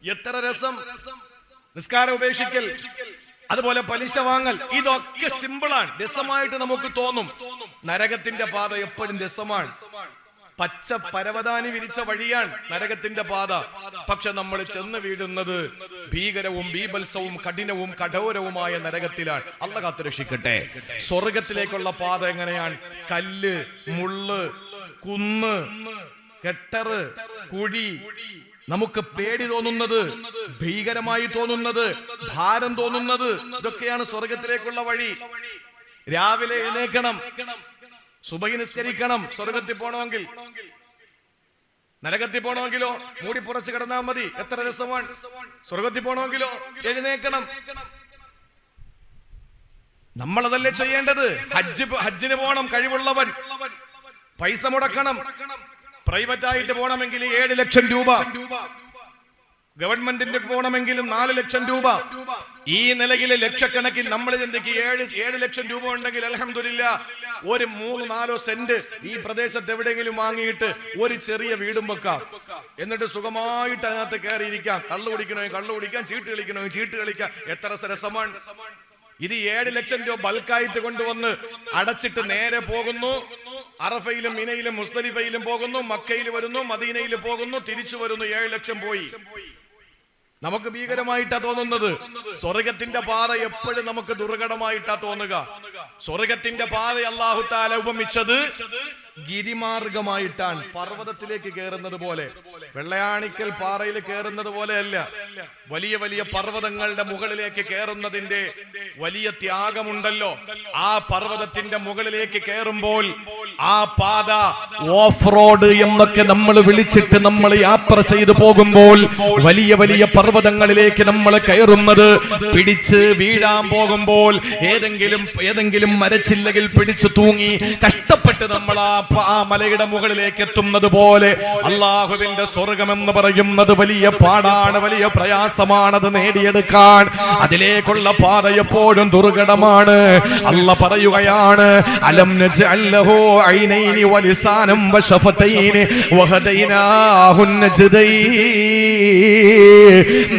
S1: എത്ര രസം. നിസ്കാരം ഉപേക്ഷിക്കൽ, അതുപോലെ പലിശ വാങ്ങൽ, ഇതൊക്കെ സിമ്പിളാണ്, രസമായിട്ട് നമുക്ക് തോന്നും. നരകത്തിന്റെ പാത എപ്പോഴും രസമാണ്. പച്ച പരവതാനി വിരിച്ച വഴിയാണ് നരകത്തിന്റെ പാത. പക്ഷെ നമ്മൾ ചെന്ന് വീഴുന്നത് ഭീകരവും ബീഭത്സവും കഠിനവും കഠോരവുമായ നരകത്തിലാണ്. അല്ലാഹു കാത്തുരക്ഷിക്കട്ടെ. സ്വർഗത്തിലേക്കുള്ള പാത എങ്ങനെയാണ്? കല്ല്, മുള്ള്, കുന്ന്, കെട്ടറ്, കുഴി, നമുക്ക് പേടി തോന്നുന്നത്, ഭീകരമായി തോന്നുന്നത്, ഭാരം തോന്നുന്നത്, ഇതൊക്കെയാണ് സ്വർഗത്തിലേക്കുള്ള വഴി. രാവിലെ എഴുന്നേക്കണം, സുബഹി നിസ്കരിക്കണം സ്വർഗത്തിൽ പോണമെങ്കിൽ. നരകത്തിൽ പോണമെങ്കിലോ മൂടി പുറച്ച് കിടന്നാൽ മതി, എത്ര രസമാണ്. സ്വർഗത്തിൽ പോണമെങ്കിലോ എഴുന്നേക്കണം. നമ്മളതല്ലേ ചെയ്യേണ്ടത്. ഹജ്ജിന് പോകണം കഴിവുള്ളവൻ, പൈസ മുടക്കണം. പ്രൈവറ്റ് ആയിട്ട് പോകണമെങ്കിൽ 7 ലക്ഷം രൂപ, ഗവൺമെന്റിന്റെ പോകണമെങ്കിലും 4 ലക്ഷം രൂപ. ഈ നിലയിൽ ലക്ഷക്കണക്കിന് നമ്മൾ ചിന്തിക്ക് 7 ലക്ഷം രൂപ ഉണ്ടെങ്കിൽ അൽഹംദുലില്ലാ ഒരു 3-4 സെന്റ് ഈ പ്രദേശത്ത് എവിടെയെങ്കിലും വാങ്ങിയിട്ട് ഒരു ചെറിയ വീടും വെക്കാം. എന്നിട്ട് സുഖമായിട്ട് അതിനകത്ത് കയറിയിരിക്കാം. കള്ളു കുടിക്കണോ കള്ളു കുടിക്കാം, ചീട്ട് കളിക്കണോ ചീട്ട് കളിക്കാം. എത്ര രസമാണ് ഇത്. 7 ലക്ഷം രൂപ ബൾക്കായിട്ട് കൊണ്ടുവന്ന് അടച്ചിട്ട് നേരെ പോകുന്നു. അറഫയിലും മിനയിലും മുസ്ദലിഫയിലും പോകുന്നു, മക്കയിൽ വരുന്നു, മദീനയിൽ പോകുന്നു, തിരിച്ചു വരുന്നു. 7 ലക്ഷം പോയി. നമുക്ക് ഭീകരമായിട്ടാ തോന്നുന്നത്. സ്വർഗത്തിന്റെ പാത എപ്പോഴും നമുക്ക് ദുർഘടമായിട്ടാ തോന്നുക. സ്വർഗത്തിന്റെ പാത അല്ലാഹു തആല ഉപമിച്ചത് ഗിരിമാർഗമായിട്ടാണ്. പർവ്വതത്തിലേക്ക് കയറുന്നത് പോലെ, വെള്ളയാണിക്കൽ പാറയിൽ കയറുന്നത് പോലെയല്ല. വലിയ വലിയ പർവ്വതങ്ങളുടെ മുകളിലേക്ക് കയറുന്നതിന്റെ വലിയ ത്യാഗമുണ്ടല്ലോ. ആ പർവ്വതത്തിന്റെ മുകളിലേക്ക് കയറുമ്പോൾ ആ പാത ഓഫ് റോഡ് എന്നൊക്കെ നമ്മൾ വിളിച്ചിട്ട് നമ്മൾ യാത്ര ചെയ്തു പോകുമ്പോൾ വലിയ വലിയ പർവ്വതങ്ങളിലേക്ക് നമ്മൾ കയറുന്നത് പിടിച്ച് വീഴാൻ പോകുമ്പോൾ ഏതെങ്കിലും മരച്ചില്ലകൾ പിടിച്ചു തൂങ്ങി കഷ്ടപ്പെട്ട് നമ്മൾ ആ മലയുടെ മുകളിലേക്ക് എത്തുന്നത് പോലെ അള്ളാഹുവിന്റെ സ്വർഗം എന്ന് പറയുന്നത് വലിയ പാടാണ്, വലിയ പ്രയാസമാണത് നേടിയെടുക്കാൻ. അതിലേക്കുള്ള പാത എപ്പോഴും ദുർഘടമാണ്. അല്ലാഹ് പറയുകയാണ്, അലം നജ്അൽ ലഹു ഐനൈനി വലിസാനം വശഫതൈനി വഹദൈനാഹു നജ്ദൈൻ.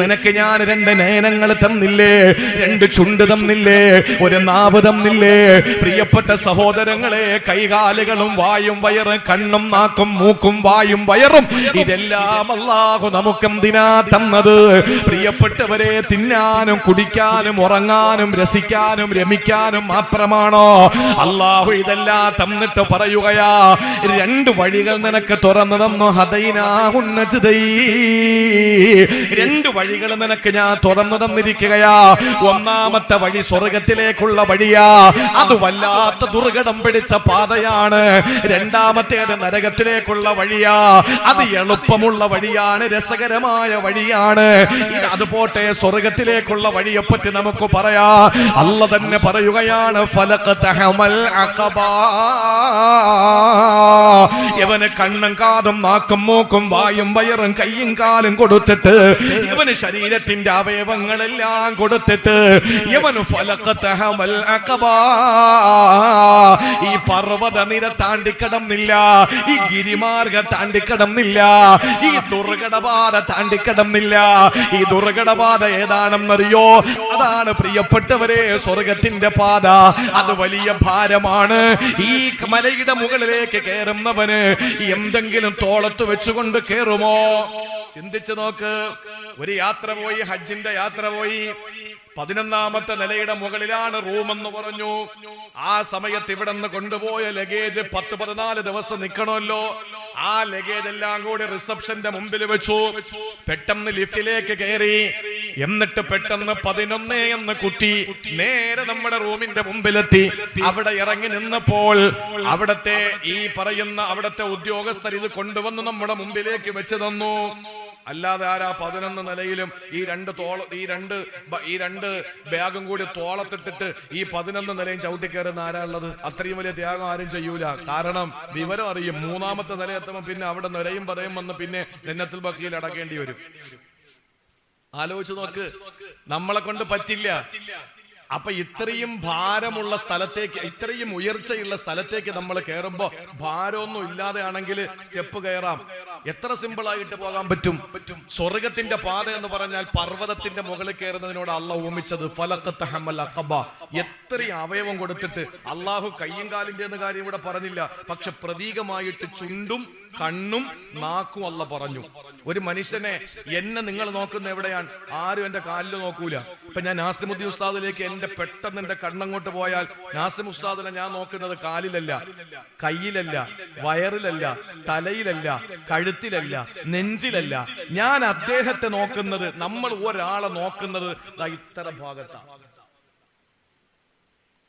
S1: നിനക്ക് ഞാൻ 2 നയനങ്ങൾ തന്നില്ലേ, 2 ചുണ്ട് തന്നില്ലേ, ഒരു നാവ് തന്നില്ലേ? പ്രിയപ്പെട്ട സഹോദരങ്ങളെ, കൈകാലുകളും വായും വയറും കണ്ണും നാക്കും മൂക്കും വായും വയറും ഇതെല്ലാം അല്ലാഹു നമുക്കെന്തിനാ തന്നത്? പ്രിയപ്പെട്ടവരെ, തിന്നാനും കുടിക്കാനും ഉറങ്ങാനും രസിക്കാനും രമിക്കാനും മാത്രമാണോ? അല്ലാഹു ഇതെല്ലാം തന്നിട്ട് പറയുകയാ, 2 വഴികൾ നിനക്ക് തുറന്നു തന്നു. ഹദൈനാഹു നജ്ദൈൻ. 2 വഴികൾ നിനക്ക് ഞാൻ തുറന്നു തന്നിരിക്കുകയാ. ഒന്നാമത്തെ വഴി സ്വർഗത്തിലേക്കുള്ള വഴിയാ. അത് വല്ലാത്ത ദുർഘടം പിടിച്ച പാതയാണ്. രണ്ടാമത്തേത് നരകത്തിലേക്കുള്ള വഴിയാ. അത് എളുപ്പമുള്ള വഴിയാണ്, രസകരമായ വഴിയാണ്. അത് പോട്ടെ, സ്വർഗത്തിലേക്കുള്ള വഴിയെപ്പറ്റി നമുക്ക് പറയാ. അല്ലാഹ് തന്നെ പറയുകയാണ്, ഫലഖതഹമൽ അഖബ. ഇവന് കണ്ണും കാതും നാക്കും മൂക്കും വായും വയറും കയ്യും കാലും കൊടുത്തിട്ട്, ഇവന് ശരീരത്തിന്റെ അവയവങ്ങളെല്ലാം കൊടുത്തിട്ട്, ഇവന് ഫലഖതഹമൽ അഖബ. ഈ പർവ്വത നിര താണ്ടിക്കടന്നില്ല, ഈ ഗിരിമാർഗ താണ്ടിക്കടന്നില്ല, ഈ ദുർഘടപാത താണ്ടിക്കടന്നില്ല. ഈ ദുർഘടപാത ഏതാണെന്നറിയോ? അതാണ് പ്രിയപ്പെട്ടവരെ സ്വർഗത്തിന്റെ പാത. അത് വലിയ ഭാരമാണ്. ഈ മലയുടെ മുകളിലേക്ക് കയറുന്നവന് എന്തെങ്കിലും തോളത്ത് വെച്ചുകൊണ്ട് കയറുമോ? ചിന്തിച്ചു നോക്ക്. ഒരു യാത്ര പോയി, ഹജ്ജിന്റെ യാത്ര പോയി, 11ാമത്തെ നിലയുടെ മുകളിലാണ് റൂം എന്ന് പറഞ്ഞു. ആ സമയത്ത് ഇവിടെ നിന്ന് കൊണ്ടുപോയ ലഗേജ് 10-14 ദിവസം നിൽക്കണമല്ലോ. ആ ലഗേജ് എല്ലാം കൂടി റിസപ്ഷന്റെ മുമ്പിൽ വെച്ചു. പെട്ടെന്ന് ലിഫ്റ്റിലേക്ക് കയറി. എന്നിട്ട് പെട്ടെന്ന് 11 എന്ന് കുത്തി നേരെ നമ്മുടെ റൂമിന്റെ മുമ്പിലെത്തി. അവിടെ ഇറങ്ങി നിന്നപ്പോൾ അവിടത്തെ അവിടത്തെ ഉദ്യോഗസ്ഥർ ഇത് കൊണ്ടുവന്ന് നമ്മുടെ മുമ്പിലേക്ക് വെച്ച് തന്നു. അല്ലാതെ ആരാ 11 നിലയിലും ഈ രണ്ട് ബാഗും കൂടി തോളത്തിട്ടിട്ട് ഈ 11 നിലയും ചവിട്ടി കയറുന്ന ആരാ ഉള്ളത്? അത്രയും വലിയ ത്യാഗം ആരും ചെയ്യൂല. കാരണം വിവരം അറിയും. 3ാമത്തെ നില എത്തുമ്പോൾ പിന്നെ അവിടെ നിരയും പതയും വന്ന് പിന്നെ ജന്നത്തുൽ ബഖീൽ അടക്കേണ്ടി വരും. ആലോചിച്ച് നോക്ക്, നമ്മളെ കൊണ്ട് പറ്റില്ല. അപ്പൊ ഇത്രയും ഭാരമുള്ള സ്ഥലത്തേക്ക്, ഇത്രയും ഉയർച്ചയുള്ള സ്ഥലത്തേക്ക് നമ്മൾ കയറുമ്പോ ഭാരമൊന്നും ഇല്ലാതെ ആണെങ്കിൽ സ്റ്റെപ്പ് കയറാം. എത്ര സിമ്പിൾ ആയിട്ട് പോകാൻ പറ്റും. സ്വർഗത്തിന്റെ പാത എന്ന് പറഞ്ഞാൽ പർവ്വതത്തിന്റെ മുകളിൽ കയറുന്നതിനോട് അള്ളാഹു ഉപമിച്ചത് ഫലഖതഹമൽ അഖബ. എത്രയും അവയവം കൊടുത്തിട്ട്. അള്ളാഹു കയ്യും കാലിന്റെ എന്ന കാര്യം ഇവിടെ പറഞ്ഞില്ല, പക്ഷെ പ്രതീകമായിട്ട് ചുണ്ടും കണ്ണും നാക്കും അല്ല പറഞ്ഞു. ഒരു മനുഷ്യനെ, എന്നെ നിങ്ങൾ നോക്കുന്ന എവിടെയാണ്? ആരും എന്റെ കാലിൽ നോക്കൂല. ഇപ്പൊ ഞാൻ നാസിമുദ്ദീൻ ഉസ്താദിലേക്ക് പെട്ടെന്ന് എന്റെ കണ്ണങ്ങോട്ട് പോയാൽ നാസിം ഉസ്താദിനെ ഞാൻ നോക്കുന്നത് കാലിലല്ല, കയ്യിലല്ല, വയറിലല്ല, തലയിലല്ല, കഴുത്തിലല്ല, നെഞ്ചിലല്ല. ഞാൻ അദ്ദേഹത്തെ നോക്കുന്നത്, നമ്മൾ ഒരാളെ നോക്കുന്നത് ഇത്ര ഭാഗത്താണ്.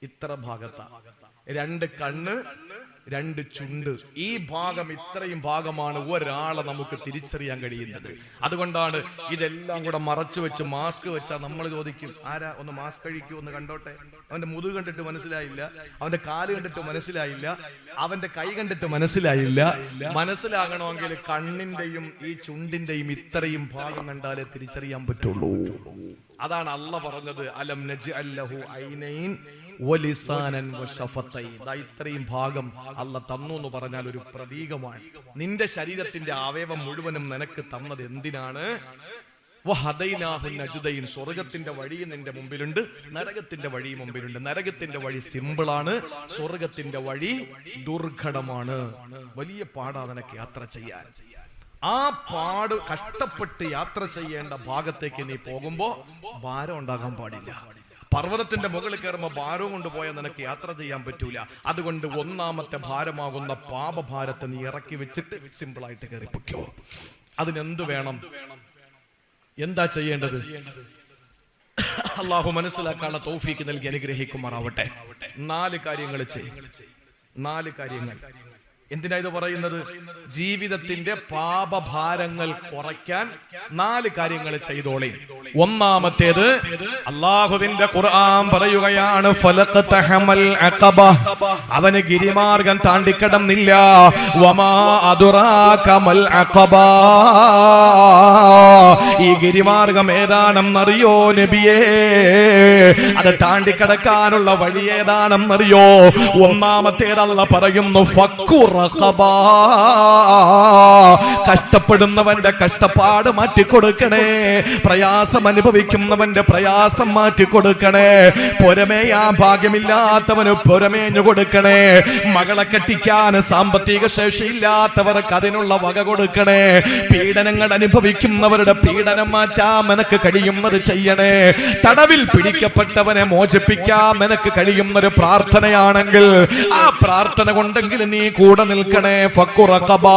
S1: ഇത്ര ഭാഗത്താ, 2 കണ്ണ്, 2 ചുണ്ട്, ഈ ഭാഗം, ഇത്രയും ഭാഗമാണ് ഒരാളെ നമുക്ക് തിരിച്ചറിയാൻ കഴിയുന്നത്. അതുകൊണ്ടാണ് ഇതെല്ലാം കൂടെ മറച്ചു വെച്ച് മാസ്ക് വെച്ചാൽ നമ്മൾ ചോദിക്കും, ആരാ ഒന്ന് മാസ്ക് കഴിക്കൂ, ഒന്ന് കണ്ടോട്ടെ. അവന്റെ മുതുക് കണ്ടിട്ട് മനസ്സിലായില്ല, അവന്റെ കാല് കണ്ടിട്ട് മനസ്സിലായില്ല, അവന്റെ കൈ കണ്ടിട്ട് മനസ്സിലായില്ല. മനസ്സിലാകണമെങ്കിൽ കണ്ണിന്റെയും ഈ ചുണ്ടിന്റെയും ഇത്രയും ഭാഗം കണ്ടാലേ തിരിച്ചറിയാൻ പറ്റുള്ളൂ. അതാണ് അള്ളാഹ് പറഞ്ഞത്, അലം നജ്അൽ ലഹു ഐനൈൻ വലിസാനൻ വശഫതൈൻ. ഇത്രയും ഭാഗം അള്ളാഹ് തന്നു എന്ന് പറഞ്ഞാൽ ഒരു പ്രതീകമാണ്. നിന്റെ ശരീരത്തിന്റെ അവയവം മുഴുവനും നിനക്ക് തന്നത് എന്തിനാണ്? വഹദൈനാഹു നജ്ദൈൻ. സ്വർഗത്തിന്റെ വഴി നിന്റെ മുമ്പിലുണ്ട്, നരകത്തിന്റെ വഴി മുമ്പിലുണ്ട്. നരകത്തിന്റെ വഴി സിമ്പിളാണ്, സ്വർഗത്തിന്റെ വഴി ദുർഘടമാണ്. വലിയ പാടാ നിനക്ക് യാത്ര ചെയ്യാൻ. ആ പാട് കഷ്ടപ്പെട്ട് യാത്ര ചെയ്യേണ്ട ഭാഗത്തേക്ക് നീ പോകുമ്പോ ഭാരം ഉണ്ടാകാൻ പാടില്ല. പർവ്വതത്തിന്റെ മുകളിൽ കയറുമ്പോ ഭാരവും കൊണ്ടുപോയാൽ നിനക്ക് യാത്ര ചെയ്യാൻ പറ്റൂല. അതുകൊണ്ട് ഒന്നാമത്തെ ഭാരമാകുന്ന പാപഭാരത്തെ നീ ഇറക്കി വെച്ചിട്ട് സിമ്പിളായിട്ട് കയറി പൊയ്ക്കോ. അതിനെന്ത് വേണം? എന്താ ചെയ്യേണ്ടത്? അള്ളാഹു മനസ്സിലാക്കാനുള്ള തൗഫീക്ക് നൽകി അനുഗ്രഹിക്കുമാറാവട്ടെ. 4 കാര്യങ്ങൾ ചെയ്യും. 4 കാര്യങ്ങൾ. എന്തിനാ ഇത് പറയുന്നത്? ജീവിതത്തിന്റെ പാപഭാരങ്ങൾ കുറയ്ക്കാൻ 4 കാര്യങ്ങൾ ചെയ്തോളി. ഒന്നാമത്തേത്, അല്ലാഹുവിന്റെ ഖുർആൻ പറയുകയാണ്, ഫലഖതഹമൽ അഖബ. അവന് ഗിരിമാർഗം താണ്ടിക്കടന്നില്ല. വമാ അദ്റാക മൽ അഖബ. ഈ ഗിരിമാർഗം ഏതാണെന്നറിയോ നബിയേ? അത് താണ്ടിക്കടക്കാനുള്ള വഴി ഏതാണെന്നറിയോ? ഒന്നാമത്തേത് അല്ലാഹ് പറയുന്നു, ഫക്കുർ റഖബ. കഷ്ടപ്പെടുന്നവന്റെ കഷ്ടപ്പാട് മാറ്റിക്കൊടുക്കണേ, പ്രയാസം അനുഭവിക്കുന്നവന്റെ പ്രയാസം മാറ്റിക്കൊടുക്കണേ, പുറമേയാ ഭാഗ്യമില്ലാത്തവന് പുറമേഞ്ഞു കൊടുക്കണേ, മകളെ കെട്ടിക്കാൻ സാമ്പത്തിക ശേഷിയില്ലാത്തവർക്ക് അതിനുള്ള വക കൊടുക്കണേ, പീഡനങ്ങൾ അനുഭവിക്കുന്നവരുടെ പീഡനം മാറ്റാൻ നിനക്ക് കഴിയുന്നത് ചെയ്യണേ, തടവിൽ പിടിക്കപ്പെട്ടവനെ മോചിപ്പിക്കാൻ നിനക്ക് കഴിയുന്നൊരു പ്രാർത്ഥനയാണെങ്കിൽ ആ പ്രാർത്ഥന കൊണ്ടെങ്കിലും നീ കൂടെ നിൽക്കണേ. ഫക്കുർ റഖബ.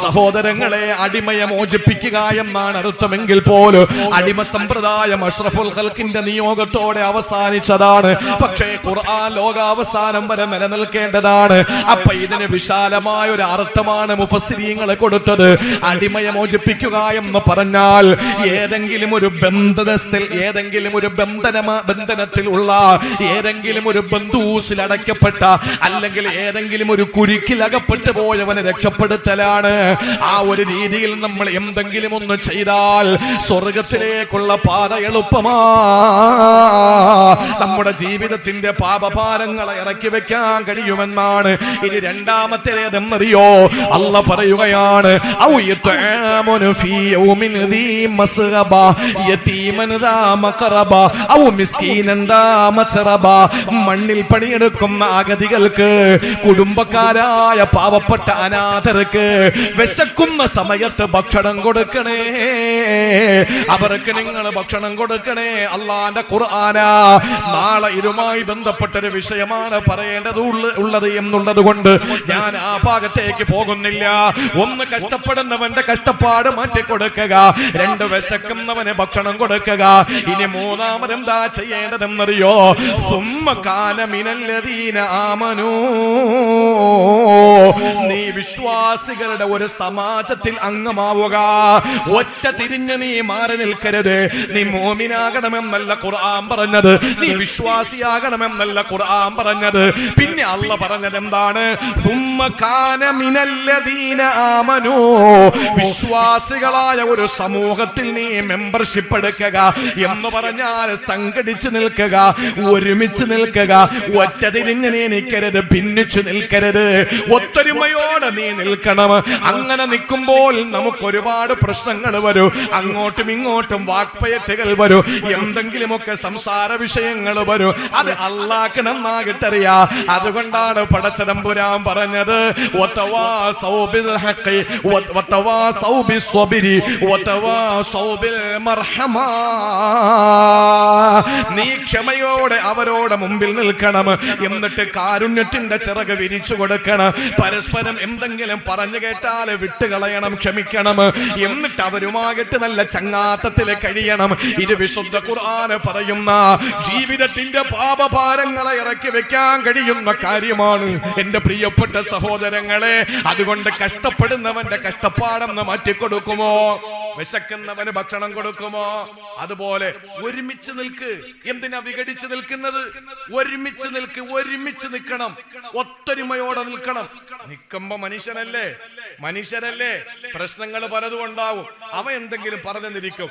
S1: സഹോദരങ്ങളെ, അടിമയെ മോചിപ്പിക്കുക എന്നാണ് അർത്ഥമെങ്കിൽ പോലും അടിമ സമ്പ്രദായം അഷ്റഫുൽ ഖൽഖിന്റെ നിയോഗത്തോടെ അവസാനിച്ചതാണ്. പക്ഷേ ഖുർആൻ ലോകാവസാനം വരെ നിലനിൽക്കേണ്ടതാണ്. അപ്പൊ ഇതിന് വിശാലമായ ഒരു അർത്ഥമാണ് മുഫസ്സിരീങ്ങൾ കൊടുത്തത്. അടിമയെ മോചിപ്പിക്കുക എന്ന് പറഞ്ഞാൽ ഏതെങ്കിലും ഒരു ബന്ധനത്തിൽ, ഏതെങ്കിലും ഒരു ബന്ധനത്തിലുള്ള ഏതെങ്കിലും ഒരു ബന്ധൂസിൽ അടയ്ക്കപ്പെട്ട, അല്ലെങ്കിൽ ഏതെങ്കിലും ഒരു കുരുക്കിൽ അകപ്പെട്ടു പോയവനെ രക്ഷപ്പെടുത്തലാണ്. ആ ഒരു രീതിയിൽ നമ്മൾ എന്തെങ്കിലും ഒന്ന് ചെയ്താൽ സ്വർഗത്തിലേക്കുള്ള പാത എളുപ്പമാ. നമ്മുടെ ജീവിതത്തിന്റെ പാപഭാരങ്ങളെ ഇറക്കി വെക്കാൻ കഴിയുമെന്നാണ്. ഇനി രണ്ടാമത്തേതെന്നറിയോ? അല്ലാഹ് പറയുകയാണ്, ഔ യതഅമുനു ഫീ യൗമിൻ ദീ മസ്ഗബ യതീമൻ ദാ മഖറബ ഔ മിസ്കീനൻ ദാ മസ്റബ. മണ്ണിൽ പണിയെടുക്കുന്ന അഗതികൾക്ക്, കുടുംബക്കാരായ പാവപ്പെട്ട അനാഥർക്ക് വിശക്കുന്ന സമയത്ത് ഭക്ഷണം കൊടുക്കണേ, അവർക്ക് നിങ്ങൾ ഭക്ഷണം കൊടുക്കണേ. അള്ളാന്റെ ഖുർആനാ. നാളെ ഇതുമായി ബന്ധപ്പെട്ടൊരു വിഷയമാണ് പറയേണ്ടതുള്ളത് എന്നുള്ളത് കൊണ്ട് ഞാൻ ആ ഭാഗത്തേക്ക് പോകുന്നില്ല. 1, കഷ്ടപ്പെടുന്നവന്റെ കഷ്ടപ്പാട് മാറ്റിക്കൊടുക്കുക. 2, വിശക്കുന്നവന് ഭക്ഷണം കൊടുക്കുക. ഇനി 3 എന്താ ചെയ്യേണ്ടതെന്നറിയോ? സുമ്മ കാന മിനല്ലദീന ആമനൂ. നീ വിശ്വാസികളുടെ ഒരു സമാജത്തിൽ അംഗമാവുക. ഒറ്റ തിരിഞ്ഞ് നീ മാറി നിൽക്കരുത്. നീ മോമിനാകണമെന്നല്ല ഖുർആൻ പറഞ്ഞത്, നീ വിശ്വാസിയാകണമെന്നല്ല ഖുർആൻ പറഞ്ഞത്. പിന്നെ അല്ലാഹ് പറഞ്ഞത് എന്താണ്? സുമ്മ കാന മിനല്ലദീന ആമനൂ. വിശ്വാസികളായ ഒരു സമൂഹത്തിൽ നീ മെമ്പർഷിപ്പ് എടുക്കുക എന്ന് പറഞ്ഞാൽ സംഘടിച്ച് നിൽക്കുക, ഒരുമിച്ച് നിൽക്കുക. ഒറ്റ തിരിഞ്ഞ് നീ നിൽക്കരുത്, ഭിന്നിച്ചു നിൽക്കരുത്, ഒത്തൊരുമയോടെ നീ നിൽക്കണം. അങ്ങനെ നിൽക്കുമ്പോൾ നമുക്ക് ഒരുപാട് പ്രശ്നങ്ങൾ വരും, അങ്ങോട്ടും ഇങ്ങോട്ടും വാക്പയറ്റുകൾ വരും, എന്തെങ്കിലുമൊക്കെ സംസാര വിഷയങ്ങൾ വരും. അത് അല്ലാഹ്ക്ക് നന്നായിട്ടറിയാ. അതുകൊണ്ടാണ് പടച്ചതമ്പുരാൻ പറഞ്ഞത്, വതവാസൗ ബിൽ ഹഖ് വതവാസൗ ബിസ്സബ്രി വതവാസൗ ബിൽ മർഹമ. നീ ക്ഷമയോടെ അവരോട് മുമ്പിൽ നിൽക്കണം. എന്നിട്ട് കാരുണ്യത്തിന്റെ ചിറക് വിരിച്ചു കൊടുക്കണം. പരസ്പരം എന്തെങ്കിലും പറഞ്ഞു കേട്ടാൽ വിട്ടുകളയണം, ക്ഷമിക്കണം. എന്നിട്ട് അവരുമായിട്ട് നല്ല ചങ്ങാത്തത്തിൽ കഴിയണം. ഇത് വിശുദ്ധ ഖുർആൻ പറയുന്ന ജീവിതത്തിന്റെ പാപഭാരങ്ങളെ ഇറക്കി വെക്കാൻ കഴിയുന്ന കാര്യമാണ് എന്റെ പ്രിയപ്പെട്ട സഹോദരങ്ങളെ. അതുകൊണ്ട് കഷ്ടപ്പെടുന്നവന്റെ കഷ്ടപ്പാടെന്ന് മാറ്റിക്കൊടുക്കുമോ? വിശക്കുന്നവന് ഭക്ഷണം കൊടുക്കുമോ? അതുപോലെ ഒരുമിച്ച് നിൽക്ക്. എന്തിനാ വിഘടിച്ച് നിൽക്കുന്നത്? ഒരുമിച്ച് നിൽക്ക്, ഒരുമിച്ച് നിൽക്കണം, ഒത്തൊരുമയോടെ നിൽക്കണം. നിൽക്കുമ്പോ മനുഷ്യനല്ലേ, പ്രശ്നങ്ങൾ പലതും ഉണ്ടാവും. അവ എന്തെങ്കിലും പറഞ്ഞെന്നിരിക്കും.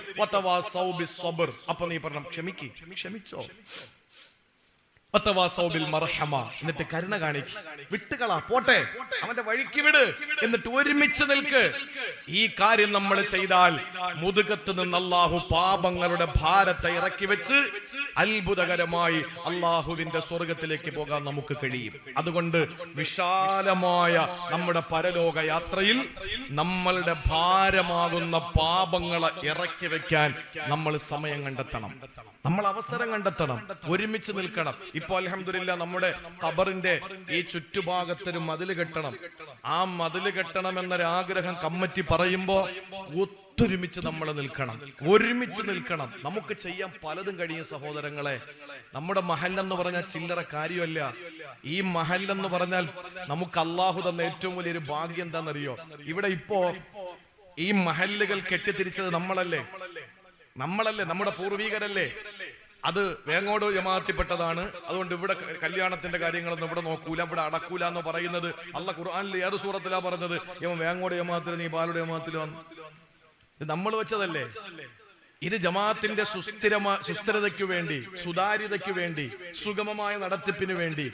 S1: അപ്പൊ നീ പറഞ്ഞു ക്ഷമിച്ചോ. എന്നിട്ട് കരുണ കാണിക്ക്, വിട്ടുകളാ, പോട്ടെ, അവന്റെ വഴിക്ക് വിട്, എന്നിട്ട് ഒരുമിച്ച് നിൽക്ക്. ഈ കാര്യം നമ്മൾ ചെയ്താൽ മുതുകത്ത് നിന്ന് അള്ളാഹു പാപങ്ങളുടെ ഭാരത്തെ ഇറക്കി വെച്ച് അത്ഭുതകരമായി അള്ളാഹുവിന്റെ സ്വർഗത്തിലേക്ക് പോകാൻ നമുക്ക് കഴിയും. അതുകൊണ്ട് വിശാലമായ നമ്മുടെ പരലോക യാത്രയിൽ നമ്മളുടെ ഭാരമാകുന്ന പാപങ്ങളെ ഇറക്കി വെക്കാൻ നമ്മൾ സമയം കണ്ടെത്തണം, നമ്മൾ അവസരം കണ്ടെത്തണം, ഒരുമിച്ച് നിൽക്കണം. ഇപ്പൊ അൽഹംദുലില്ലാ നമ്മുടെ ഖബറിന്റെ ഈ ചുറ്റുഭാഗത്തൊരു മതില് കെട്ടണം. ആ മതില് കെട്ടണം എന്നൊരാഗ്രഹം കമ്മിറ്റി പറയുമ്പോ ഒത്തൊരുമിച്ച് നമ്മൾ നിൽക്കണം, ഒരുമിച്ച് നിൽക്കണം. നമുക്ക് ചെയ്യാൻ പലതും കഴിയും സഹോദരങ്ങളെ. നമ്മുടെ മഹല്ലെന്ന് പറഞ്ഞാൽ ചില്ലറ കാര്യമല്ല. ഈ മഹല്ലെന്ന് പറഞ്ഞാൽ നമുക്ക് അള്ളാഹു തന്ന ഏറ്റവും വലിയൊരു ഭാഗ്യം എന്താണെന്നറിയോ? ഇവിടെ ഇപ്പോ ഈ മഹല്ലുകൾ കെട്ടിത്തിരിച്ചത് നമ്മളല്ലേ, നമ്മുടെ പൂർവികരല്ലേ. അത് വേങ്ങോട് ജമാഅത്തിൽപ്പെട്ടതാണ്. അതുകൊണ്ട് ഇവിടെ കല്യാണത്തിന്റെ കാര്യങ്ങളൊന്നും ഇവിടെ നോക്കൂല, ഇവിടെ അടക്കൂല എന്ന് പറയുന്നത് അള്ളാഹ് ഖുർആനിൽ ഏത് സൂറത്തിലാ പറഞ്ഞത്? ഇവൻ വേങ്ങോട് ജമാഅത്തിൽ, നീ പാലോട് ജമാഅത്തിൽ വന്നു. ഇത് നമ്മൾ വെച്ചതല്ലേ. ഇത് ജമാഅത്തിന്റെ സുസ്ഥിരതയ്ക്ക് വേണ്ടി, സുതാര്യതയ്ക്ക് വേണ്ടി, സുഗമമായ നടത്തിപ്പിന് വേണ്ടി,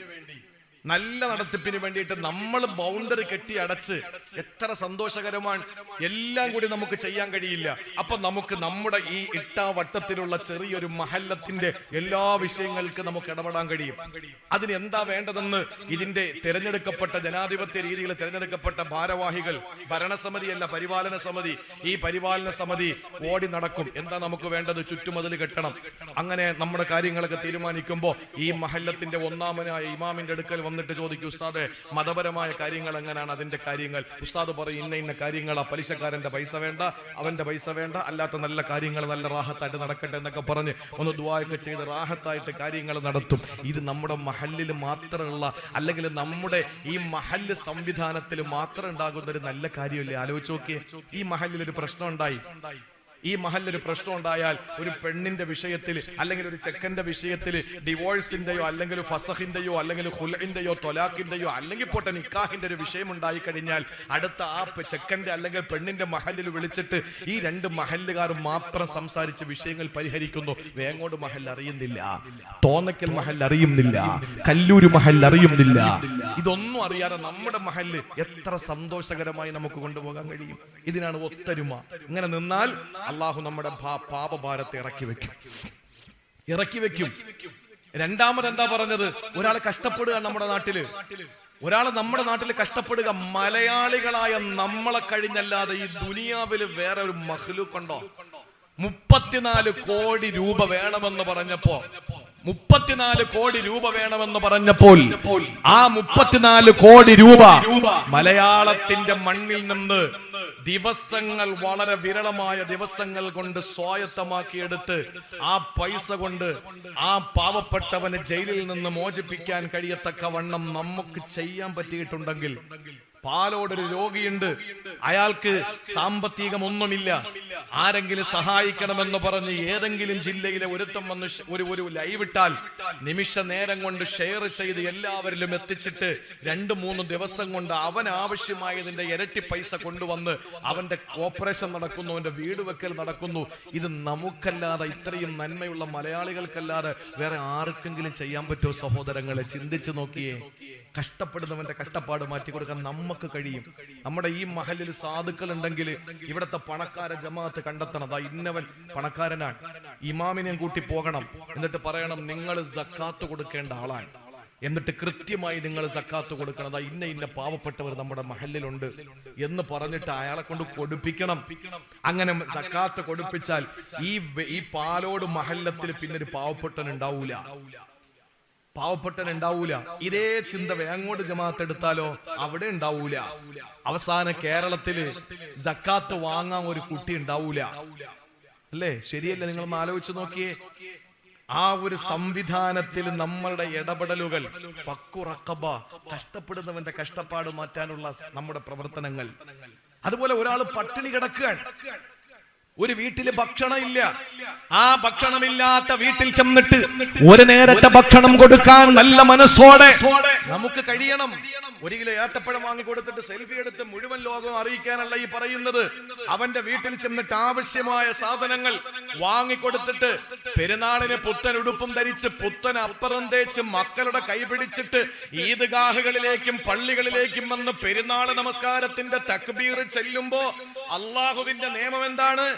S1: നല്ല നടത്തിപ്പിന് വേണ്ടിയിട്ട് നമ്മൾ ബൗണ്ടറി കെട്ടി അടച്ച് എത്ര സന്തോഷകരമാണ്. എല്ലാം കൂടി നമുക്ക് ചെയ്യാൻ കഴിയില്ല. അപ്പൊ നമുക്ക് നമ്മുടെ ഈ ഇട്ടാവട്ടത്തിലുള്ള ചെറിയൊരു മഹല്ലത്തിന്റെ എല്ലാ വിഷയങ്ങൾക്ക് നമുക്ക് ഇടപെടാൻ കഴിയും. അതിന് എന്താ വേണ്ടതെന്ന് ഇതിന്റെ തിരഞ്ഞെടുക്കപ്പെട്ട ജനാധിപത്യ രീതിയിൽ തിരഞ്ഞെടുക്കപ്പെട്ട ഭാരവാഹികൾ, ഭരണസമിതിയല്ല പരിപാലന സമിതി, ഈ പരിപാലന സമിതി ഓടി നടക്കും. എന്താ നമുക്ക് വേണ്ടത്? ചുറ്റുമതിൽ കെട്ടണം. അങ്ങനെ നമ്മുടെ കാര്യങ്ങളൊക്കെ തീരുമാനിക്കുമ്പോൾ ഈ മഹല്ലത്തിന്റെ ഒന്നാമനായ ഇമാമിന്റെ അടുക്കൽ വന്നിട്ട് ചോദിക്കും, ഉസ്താദെ മതപരമായ കാര്യങ്ങൾ എങ്ങനെയാണ് അതിന്റെ കാര്യങ്ങൾ? ഉസ്താദ് പറയും ഇന്ന കാര്യങ്ങളാ, പലിശക്കാരന്റെ പൈസ വേണ്ട, അവന്റെ പൈസ വേണ്ട, അല്ലാത്ത നല്ല കാര്യങ്ങൾ നല്ല റാഹത്തായിട്ട് നടക്കട്ടെ എന്നൊക്കെ പറഞ്ഞ് ഒന്ന് ദുആയൊക്കെ ചെയ്ത് റാഹത്തായിട്ട് കാര്യങ്ങൾ നടത്തും. ഇത് നമ്മുടെ മഹല്ലിൽ മാത്രമുള്ള, അല്ലെങ്കിൽ നമ്മുടെ ഈ മഹല്ല് സംവിധാനത്തിൽ മാത്രം ഉണ്ടാകുന്ന ഒരു നല്ല കാര്യമല്ലേ? ആലോചിച്ച് നോക്കിയേ. ഈ മഹല്ലിൽ ഒരു പ്രശ്നം ഉണ്ടായി, ഈ മഹല്ലൊരു പ്രശ്നം ഉണ്ടായാൽ, ഒരു പെണ്ണിന്റെ വിഷയത്തിൽ അല്ലെങ്കിൽ ഒരു ചെക്കന്റെ വിഷയത്തിൽ ഡിവോഴ്സിന്റെയോ അല്ലെങ്കിൽ ഫസഹിന്റെയോ അല്ലെങ്കിൽ ഖുൽഇന്റെയോ തൊലാഖിന്റെയോ അല്ലെങ്കിൽ പോട്ടെ നിക്കാഹിന്റെ ഒരു വിഷയം ഉണ്ടായി കഴിഞ്ഞാൽ അടുത്ത ആ ചെക്കന്റെ അല്ലെങ്കിൽ പെണ്ണിന്റെ മഹല്ലിൽ വിളിച്ചിട്ട് ഈ രണ്ട് മഹല്ലുകാർ മാത്രം സംസാരിച്ച് വിഷയങ്ങൾ പരിഹരിക്കുന്നു. വേങ്ങോട് മഹല്ല് അറിയുന്നില്ല, തോന്നക്കൽ മഹല്ല് അറിയുന്നില്ല, കല്ലൂര് മഹല്ല് അറിയുന്നില്ല. ഇതൊന്നും അറിയാതെ നമ്മുടെ മഹല്ല് എത്ര സന്തോഷകരമായി നമുക്ക് കൊണ്ടുപോകാൻ കഴിയും. ഇതിനാണ് ഒത്തൊരുമ. ഇങ്ങനെ നിന്നാൽ അള്ളാഹു നമ്മുടെ പാപഭാരത്തെ ഇറക്കി വെക്കും. രണ്ടാമത് എന്താ പറഞ്ഞത്? ഒരാൾ കഷ്ടപ്പെടുക നമ്മുടെ നാട്ടില് കഷ്ടപ്പെടുക. മലയാളികളായ നമ്മളെ കഴിഞ്ഞല്ലാതെ ഈ ദുനിയാവിൽ വേറെ ഒരു മഖ്ലൂഖുണ്ടോ? 34 കോടി രൂപ വേണമെന്ന് പറഞ്ഞപ്പോൾ 34 കോടി രൂപ വേണമെന്ന് പറഞ്ഞപ്പോൾ ആ 34 കോടി രൂപ മലയാളത്തിന്റെ മണ്ണിൽ നിന്ന് ദിവസങ്ങൾ, വളരെ വിരളമായ ദിവസങ്ങൾ കൊണ്ട് സ്വായത്തമാക്കിയെടുത്ത് ആ പൈസ കൊണ്ട് ആ പാവപ്പെട്ടവന് ജയിലിൽ നിന്ന് മോചിപ്പിക്കാൻ കഴിയത്തക്കവണ്ണം നമുക്ക് ചെയ്യാൻ പറ്റിയിട്ടുണ്ടെങ്കിൽ, പാലോടൊരു രോഗിയുണ്ട്, അയാൾക്ക് സാമ്പത്തികം ഒന്നുമില്ല, ആരെങ്കിലും സഹായിക്കണമെന്ന് പറഞ്ഞ് ഏതെങ്കിലും ജില്ലയിലെ ഒരുത്തം വന്ന് ഒരു ലൈവ് ഇട്ടാൽ നിമിഷ നേരം കൊണ്ട് ഷെയർ ചെയ്ത് എല്ലാവരിലും എത്തിച്ചിട്ട് 2-3 ദിവസം കൊണ്ട് അവൻ ആവശ്യമായതിന്റെ ഇരട്ടി പൈസ കൊണ്ടുവന്ന് അവന്റെ ഓപ്പറേഷൻ നടക്കുന്നു, അവന്റെ വീട് വെക്കൽ നടക്കുന്നു. ഇത് നമുക്കല്ലാതെ, ഇത്രയും നന്മയുള്ള മലയാളികൾക്കല്ലാതെ വേറെ ആർക്കെങ്കിലും ചെയ്യാൻ പറ്റുമോ സഹോദരങ്ങളെ? ചിന്തിച്ചു നോക്കിയേ. കഷ്ടപ്പെടുന്നവന്റെ കഷ്ടപ്പാട് മാറ്റി കൊടുക്കാൻ നമുക്ക് കഴിയും. നമ്മുടെ ഈ മഹല്ലിൽ സാധുക്കൾ ഉണ്ടെങ്കിൽ ഇവിടത്തെ പണക്കാര ജമാഅത്ത് കണ്ടെത്തണം. അതാ ഇന്നവൻ പണക്കാരനാണ്, ഇമാമിനെ കൂട്ടി പോകണം, എന്നിട്ട് പറയണം നിങ്ങൾ സക്കാത്ത് കൊടുക്കേണ്ട ആളാണ്, എന്നിട്ട് കൃത്യമായി നിങ്ങൾ സക്കാത്ത് കൊടുക്കണം. ഇന്ന ഇന്ന പാവപ്പെട്ടവർ നമ്മുടെ മഹല്ലിലുണ്ട് എന്ന് പറഞ്ഞിട്ട് അയാളെ കൊണ്ട് കൊടുപ്പിക്കണം. അങ്ങനെ സക്കാത്ത് കൊടുപ്പിച്ചാൽ ഈ പാലോട് മഹല്ലത്തിൽ പിന്നെ ഒരു പാവപ്പെട്ടൻ ഉണ്ടാവൂല. ഇതേ ചിന്ത വേങ്ങോട് ജമാഅത്ത് എടുത്താലോ അവിടെ ഉണ്ടാവൂല. അവസാന കേരളത്തില് സക്കാത്ത് വാങ്ങാൻ ഒരു കുട്ടി ഉണ്ടാവൂല. അല്ലേ? ശരിയല്ലേ? നിങ്ങളൊന്ന് ആലോചിച്ച് നോക്കിയേ. ആ ഒരു സംവിധാനത്തിൽ നമ്മളുടെ ഇടപെടലുകൾ, കഷ്ടപ്പെടുന്നവന്റെ കഷ്ടപ്പാട് മാറ്റാനുള്ള നമ്മുടെ പ്രവർത്തനങ്ങൾ. അതുപോലെ ഒരാൾ പട്ടിണി കിടക്കുകയാണ്, ഒരു വീട്ടില് ഭക്ഷണം ഇല്ല. ആ ഭക്ഷണമില്ലാത്ത വീട്ടിൽ ചെന്നിട്ട് ഒരു നേരത്തെ ഭക്ഷണം കൊടുക്കാൻ നല്ല മനസ്സോടെ നമുക്ക് കഴിയണം. 1 കിലോ ഏത്തപ്പഴം വാങ്ങി കൊടുത്തിട്ട് സെൽഫി എടുത്ത് മുഴുവൻ ലോകം അറിയിക്കാനല്ല ഈ പറയുന്നത്. അവന്റെ വീട്ടിൽ ചെന്നിട്ട് ആവശ്യമായ സാധനങ്ങൾ വാങ്ങിക്കൊടുത്തിട്ട് പെരുന്നാളിന് പുത്തൻ ഉടുപ്പും ധരിച്ച് പുത്തൻ അപ്പുറം തേച്ച് മക്കളുടെ കൈ പിടിച്ചിട്ട് ഈദ്ഗാഹുകളിലേക്കും പള്ളികളിലേക്കും വന്ന് പെരുന്നാൾ നമസ്കാരത്തിന്റെ തക്ബീർ ചെല്ലുമ്പോ അള്ളാഹുവിന്റെ നിയമം എന്താണ്?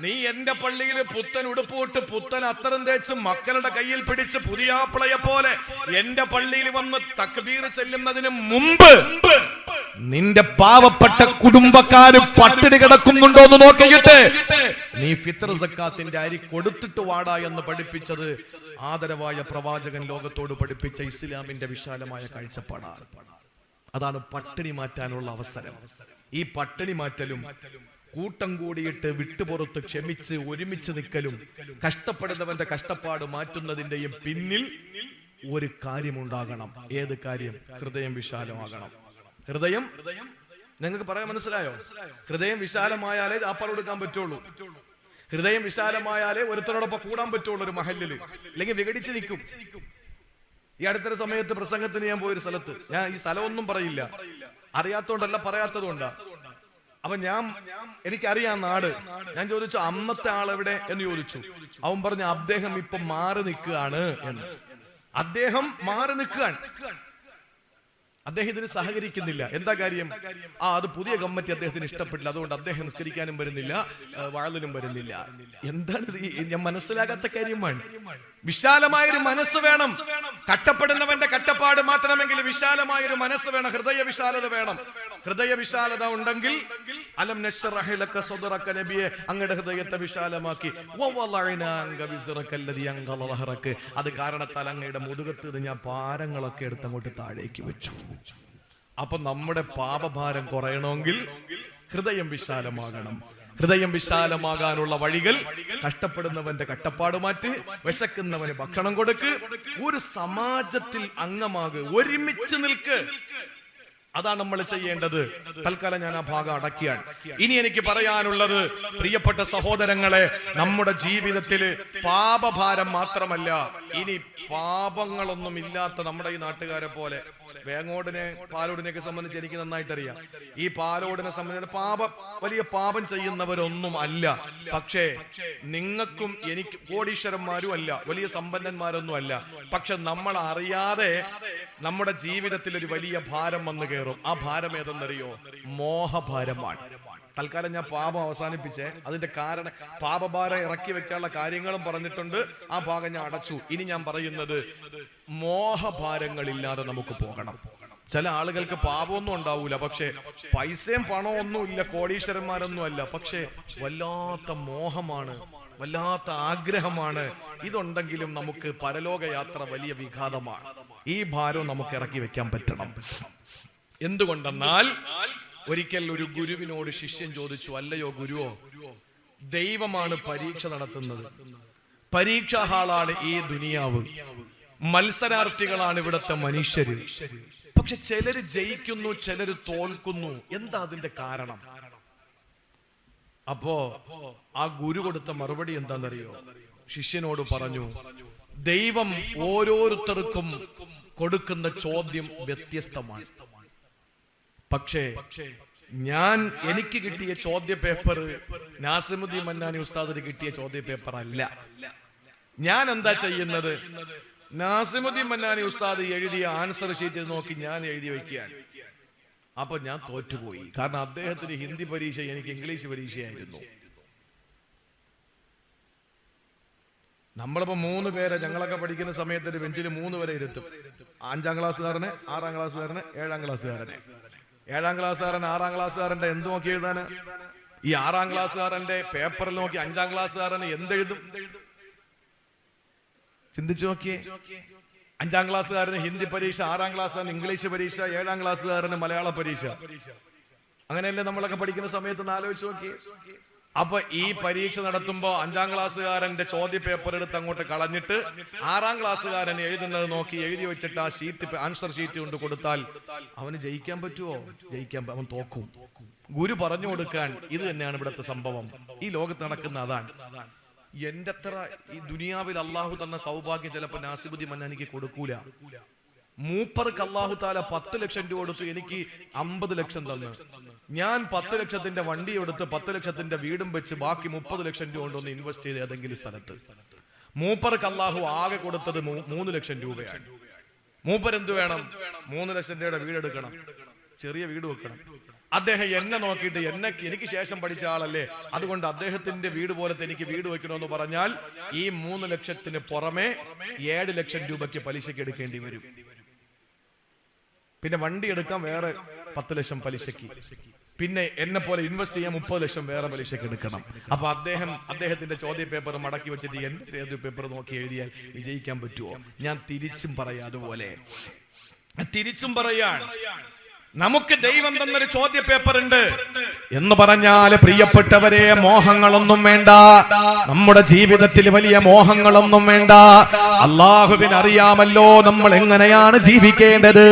S1: നീ എന്റെ പള്ളിയിൽ പുത്തൻ ഉടുപ്പിട്ട് പുത്തൻ അത്തരം തേച്ച് മക്കളുടെ കയ്യിൽ പിടിച്ച് പുതിയാപ്പിളയെ പോലെ എന്റെ പള്ളിയിൽ വന്ന് തക്ബീർ ചെല്ലുന്നതിന് മുമ്പ് നിന്റെ പാവപ്പെട്ട കുടുംബക്കാര് പട്ടിണി കിടക്കുന്നുണ്ടോ എന്ന് നോക്കിയിട്ട് നീ ഫിത്ർ സക്കാത്തിന്റെ അരി കൊടുത്തിട്ട് വാടാ എന്ന് പഠിപ്പിച്ചത് ആദരവായ പ്രവാചകൻ ലോകത്തോട് പഠിപ്പിച്ച ഇസ്ലാമിന്റെ വിശാലമായ കാഴ്ചപ്പാടാണ്. അതാണ് പട്ടിണി മാറ്റാനുള്ള അവസരം. ഈ പട്ടിണി മാറ്റലും കൂട്ടം കൂടിയിട്ട് വിട്ടുപുറത്ത് ക്ഷമിച്ച് ഒരുമിച്ച് നിൽക്കലും കഷ്ടപ്പെടുന്നവന്റെ കഷ്ടപ്പാട് മാറ്റുന്നതിന്റെയും പിന്നിൽ ഒരു കാര്യമുണ്ടാകണം. ഏത് കാര്യം? ഹൃദയം വിശാലമാകണം. ഹൃദയം നിങ്ങൾക്ക് പറയാൻ മനസ്സിലായോ? ഹൃദയം വിശാലമായാലേ ആപ്പാൽ കൊടുക്കാൻ പറ്റുള്ളൂ. ഹൃദയം വിശാലമായാലേ ഒരുത്തരോടൊപ്പം കൂടാൻ പറ്റുള്ളൂ ഒരു മഹല്ലില്. അല്ലെങ്കിൽ വിഘടിച്ച് നിൽക്കും. ഈ അടുത്തൊരു സമയത്ത് പ്രസംഗത്തിന് ഞാൻ പോയൊരു സ്ഥലത്ത്, ഞാൻ ഈ സ്ഥലമൊന്നും പറയില്ല, അറിയാത്തോണ്ടല്ല പറയാത്തതുകൊണ്ടാ. അപ്പൊ എനിക്കറിയാം നാട്. ഞാൻ ചോദിച്ചു അന്നത്തെ ആളെവിടെ എന്ന് ചോദിച്ചു. അവൻ പറഞ്ഞു അദ്ദേഹം ഇപ്പൊ മാറി നിൽക്കുകയാണ് എന്ന്. അദ്ദേഹം മാറി നിൽക്കുകയാണ്. അദ്ദേഹം ഇതിന് സഹകരിക്കുന്നില്ല. എന്താ കാര്യം? അത് പുതിയ കമ്മിറ്റി അദ്ദേഹത്തിന് ഇഷ്ടപ്പെട്ടില്ല, അതുകൊണ്ട് അദ്ദേഹം നിസ്കരിക്കാനും വരുന്നില്ല, വാഴലിനും വരുന്നില്ല. എന്താണ് ഞാൻ മനസ്സിലാകാത്ത കാര്യമാണ്. വിശാലമായൊരു മനസ്സ് വേണം. കഷ്ടപ്പെടുന്നവന്റെ കഷ്ടപ്പാട് മാറ്റണമെങ്കിൽ വിശാലമായൊരു മനസ്സ് വേണം, ഹൃദയ വിശാലത വേണം. ഹൃദയ വിശാലത ഉണ്ടെങ്കിൽ അലം നശ്റഹ് ലക സദ്റക നബിയെ, അങ്ങയുടെ ഹൃദയത്തെ വിശാലമാക്കി, വവളഅനാ അൻക വിസ്റക അല്ലദി അൻഖള ദഹറക, അത് കാരണത്താൽ അങ്ങയുടെ മുതുകത്ത് ഞാൻ ഭാരങ്ങളൊക്കെ എടുത്ത് അങ്ങോട്ട് താഴേക്ക് വെച്ചു. അപ്പൊ നമ്മുടെ പാപഭാരം കുറയണമെങ്കിൽ ഹൃദയം വിശാലമാകണം. ഹൃദയം വിശാലമാകാനുള്ള വഴികൾ: കഷ്ടപ്പെടുന്നവന്റെ കഷ്ടപ്പാട് മാറ്റി, വിശക്കുന്നവന് ഭക്ഷണം കൊടുക്ക്, ഒരു സമാജത്തിൽ അംഗമാക്, ഒരുമിച്ച് നിൽക്ക്. അതാണ് നമ്മൾ ചെയ്യേണ്ടത്. തൽക്കാലം ഞാൻ ആ ഭാഗം അടക്കിയാണ്. ഇനി എനിക്ക് പറയാനുള്ളത്, പ്രിയപ്പെട്ട സഹോദരങ്ങളെ, നമ്മുടെ ജീവിതത്തില് പാപഭാരം മാത്രമല്ല, ഇനി പാപങ്ങളൊന്നും ഇല്ലാത്ത നമ്മുടെ ഈ നാട്ടുകാരെ പോലെ, വേങ്ങോടിനെ പാലോടിനെയൊക്കെ സംബന്ധിച്ച് എനിക്ക് നന്നായിട്ടറിയാം. ഈ പാലോടിനെ സംബന്ധിച്ച് വലിയ പാപം ചെയ്യുന്നവരൊന്നും അല്ല. പക്ഷേ നിങ്ങൾക്കും എനിക്ക് കോടീശ്വരന്മാരും അല്ല, വലിയ സമ്പന്നന്മാരൊന്നും അല്ല. പക്ഷെ നമ്മൾ അറിയാതെ നമ്മുടെ ജീവിതത്തിൽ ഒരു വലിയ ഭാരം വന്നു കയറും. ആ ഭാരം ഏതെന്നറിയോ? മോഹഭാരമാണ്. തൽക്കാലം ഞാൻ പാപം അവസാനിപ്പിച്ചേ. അതിന്റെ കാരണം പാപഭാരം ഇറക്കി വെക്കാനുള്ള കാര്യങ്ങളും പറഞ്ഞിട്ടുണ്ട്. ആ ഭാഗം ഞാൻ അടച്ചു. ഇനി ഞാൻ പറയുന്നത്, മോഹഭാരങ്ങളില്ലാതെ നമുക്ക് പോകണം. ചില ആളുകൾക്ക് പാപമൊന്നും ഉണ്ടാവൂല, പക്ഷെ പൈസയും പണവും ഒന്നും ഇല്ല, കോടീശ്വരന്മാരൊന്നും അല്ല, പക്ഷെ വല്ലാത്ത മോഹമാണ്, വല്ലാത്ത ആഗ്രഹമാണ്. ഇതുണ്ടെങ്കിലും നമുക്ക് പരലോക യാത്ര വലിയ വിഘാതമാണ്. ഈ ഭാരവും നമുക്ക് ഇറക്കി വെക്കാൻ പറ്റണം. എന്തുകൊണ്ടെന്നാൽ, ഒരിക്കൽ ഒരു ഗുരുവിനോട് ശിഷ്യൻ ചോദിച്ചു, അല്ലയോ ഗുരുവോ, ദൈവമാണ് പരീക്ഷ നടത്തുന്നത്, പരീക്ഷാ ഹാളാണ് ഈ ദുനിയാവ്, മത്സരാർത്ഥികളാണ് ഇവിടുത്തെ മനുഷ്യര്, പക്ഷെ ചിലര് ജയിക്കുന്നു, ചിലര് തോൽക്കുന്നു, എന്താ അതിന്റെ കാരണം? അപ്പോ ആ ഗുരു കൊടുത്ത മറുപടി എന്താണെന്നറിയോ? ശിഷ്യനോട് പറഞ്ഞു, ദൈവം ഓരോരുത്തർക്കും കൊടുക്കുന്ന ചോദ്യം വ്യത്യസ്തമാണ്. പക്ഷേ എനിക്ക് കിട്ടിയ ചോദ്യ പേപ്പർ നാസിമുദ്ദീൻ മന്നാനി ഉസ്താദിന് കിട്ടിയ ചോദ്യ പേപ്പർ അല്ല. ഞാൻ എന്താ ചെയ്യുന്നത്? നാസിമുദ്ദീൻ മന്നാനി ഉസ്താദ് എഴുതിയ ആൻസർ ഷീറ്റ് നോക്കി ഞാൻ എഴുതി വെക്കുകയാണ്. അപ്പൊ ഞാൻ തോറ്റുപോയി. കാരണം അദ്ദേഹത്തിന് ഹിന്ദി പരീക്ഷ, എനിക്ക് ഇംഗ്ലീഷ് പരീക്ഷയായിരുന്നു. നമ്മളിപ്പോ 3 പേരെ ഞങ്ങളൊക്കെ പഠിക്കുന്ന സമയത്ത് ഒരു ബെഞ്ചിൽ 3 പേരെ ഇരുത്തും. 5ാം ക്ലാസ്സുകാരനെ, 6ാം ക്ലാസ്സുകാരനെ, 7ാം ക്ലാസ്സുകാരനെ. 7ാം ക്ലാസ്സുകാരൻ 6ാം ക്ലാസ്സുകാരന്റെ എന്ത് നോക്കി എഴുതാന്? ഈ 6ാം ക്ലാസ്സുകാരന്റെ പേപ്പറിൽ നോക്കി 5ാം ക്ലാസ്സുകാരന് എന്തെഴുതും? ചിന്തിച്ചു നോക്കിയേ. 5ാം ക്ലാസ്സുകാരന് ഹിന്ദി പരീക്ഷ, 6ാം ക്ലാസ്സുകാരന് ഇംഗ്ലീഷ് പരീക്ഷ, 7ാം ക്ലാസ്സുകാരന് മലയാള പരീക്ഷ. അങ്ങനെയല്ലേ നമ്മളൊക്കെ പഠിക്കുന്ന സമയത്ത് ആലോചിച്ച് നോക്കിയേ. അപ്പൊ ഈ പരീക്ഷ നടത്തുമ്പോ 5ാം ക്ലാസ്സുകാരന്റെ ചോദ്യ പേപ്പർ എടുത്ത് അങ്ങോട്ട് കളഞ്ഞിട്ട് 6ാം ക്ലാസ്സുകാരൻ എഴുതുന്നത് നോക്കി എഴുതി വെച്ചിട്ട് ആ ഷീറ്റ്, ആൻസർ ഷീറ്റ് കൊണ്ട് കൊടുത്താൽ അവന് ജയിക്കാൻ പറ്റുമോ? അവൻ തോക്കും. ഗുരു പറഞ്ഞു കൊടുക്കാൻ ഇത് തന്നെയാണ് ഇവിടുത്തെ സംഭവം. ഈ ലോകത്ത് നടക്കുന്ന അതാണ്. എന്റെ അത്ര ഈ ദുനിയാവിൽ അള്ളാഹു തന്ന സൗഭാഗ്യം ചിലപ്പോ നാസിബുദ്ദീൻ മന്നാനിക്ക് കൊടുക്കൂല. മൂപ്പർക്ക് അള്ളാഹു താല 10 ലക്ഷം രൂപ കൊടുത്തു, എനിക്ക് 50 ലക്ഷം തന്നു. ഞാൻ 10 ലക്ഷത്തിന്റെ വണ്ടി എടുത്ത് 10 ലക്ഷത്തിന്റെ വീടും വെച്ച് ബാക്കി 30 ലക്ഷം രൂപ കൊണ്ടൊന്ന് ഇൻവെസ്റ്റ് ചെയ്ത് ഏതെങ്കിലും സ്ഥലത്ത്. മൂപ്പർക്ക് അള്ളാഹു ആകെ കൊടുത്തത് 3 ലക്ഷം രൂപയാണ്. മൂപ്പരെന്ത് വേണം? 3 ലക്ഷം രൂപയുടെ വീടെടുക്കണം, ചെറിയ വീട് വെക്കണം. അദ്ദേഹം എന്നെ നോക്കിയിട്ട് എനിക്ക് ശേഷം പഠിച്ച ആളല്ലേ, അതുകൊണ്ട് അദ്ദേഹത്തിന്റെ വീട് പോലത്തെ എനിക്ക് വീട് വെക്കണമെന്ന് പറഞ്ഞാൽ ഈ 3 ലക്ഷത്തിന് പുറമെ 7 ലക്ഷം രൂപയ്ക്ക് പലിശയ്ക്ക് എടുക്കേണ്ടി വരും. പിന്നെ വണ്ടി എടുക്കാൻ വേറെ 10 ലക്ഷം പലിശയ്ക്ക്, പിന്നെ എന്നെ പോലെ ഇൻവെസ്റ്റ് ചെയ്യാൻ 30 ലക്ഷം വേറെ പലിശയ്ക്ക് എടുക്കണം. അപ്പൊ അദ്ദേഹത്തിന്റെ ചോദ്യ പേപ്പർ മടക്കി വെച്ചിട്ട് എന്റെ ചോദ്യ പേപ്പർ നോക്കി എഴുതിയാൽ വിജയിക്കാൻ പറ്റുമോ? ഞാൻ തിരിച്ചും പറയാം, അതുപോലെ തിരിച്ചും പറയാൻ നമുക്ക് ദൈവം തന്നൊരു ചോദ്യ പേപ്പർ ഉണ്ട് എന്ന് പറഞ്ഞാൽ പ്രിയപ്പെട്ടവരെ, മോഹങ്ങളൊന്നും വേണ്ട. നമ്മുടെ ജീവിതത്തിൽ വലിയ മോഹങ്ങളൊന്നും വേണ്ട. അള്ളാഹുവിന് അറിയാമല്ലോ നമ്മൾ എങ്ങനെയാണ് ജീവിക്കേണ്ടത്.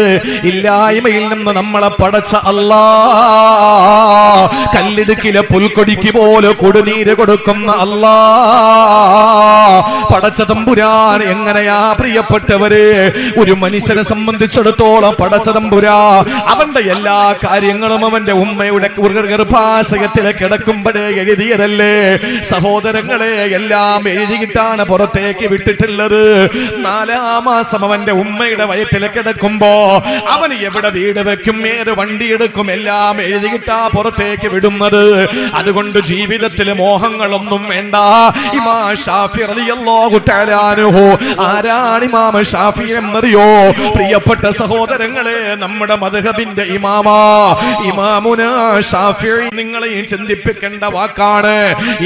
S1: ഇല്ലായ്മയിൽ നിന്ന് നമ്മളെ പടച്ച അല്ലാഹ്, കല്ലിടുക്കിലെ പുൽക്കൊടിക്ക് പോലെ കൊടുനീര് കൊടുക്കുന്ന അല്ലാഹ്, പടച്ച തമ്പുരാൻ എങ്ങനെയാ പ്രിയപ്പെട്ടവര് ഒരു മനുഷ്യനെ സംബന്ധിച്ചിടത്തോളം പടച്ച തമ്പുരാൻ അവൻ എല്ലാ കാര്യങ്ങളും അവന്റെ ഉമ്മയുടെ ഗർഭാശയത്തിൽ കിടക്കുമ്പോഴേ എഴുതിയതല്ലേ സഹോദരങ്ങളെ. എല്ലാം എഴുതിയിട്ടാണ് പുറത്തേക്ക് വിട്ടിട്ടുള്ളത്. 4ാം മാസം അവന്റെ ഉമ്മയുടെ വയറ്റിൽ കിടക്കുമ്പോ അവൻ എവിടെ വീട് വെക്കും, ഏത് വണ്ടി എടുക്കും, എല്ലാം എഴുതിയിട്ടാ പുറത്തേക്ക് വിടുന്നത്. അതുകൊണ്ട് ജീവിതത്തിൽ മോഹങ്ങളൊന്നും വേണ്ട. ഇമാം ഷാഫി റളിയല്ലാഹു തആല അൻഹു, ആരാണ് ഇമാം ഷാഫി എന്നറിയോ? പ്രിയപ്പെട്ട സഹോദരങ്ങളെ, നമ്മുടെ മദ്ഹബിന്റെ ഇമാമുനാ ഷാഫിഈ നിങ്ങളെയും ചിന്തിപ്പിക്കേണ്ട വാക്കാണ്.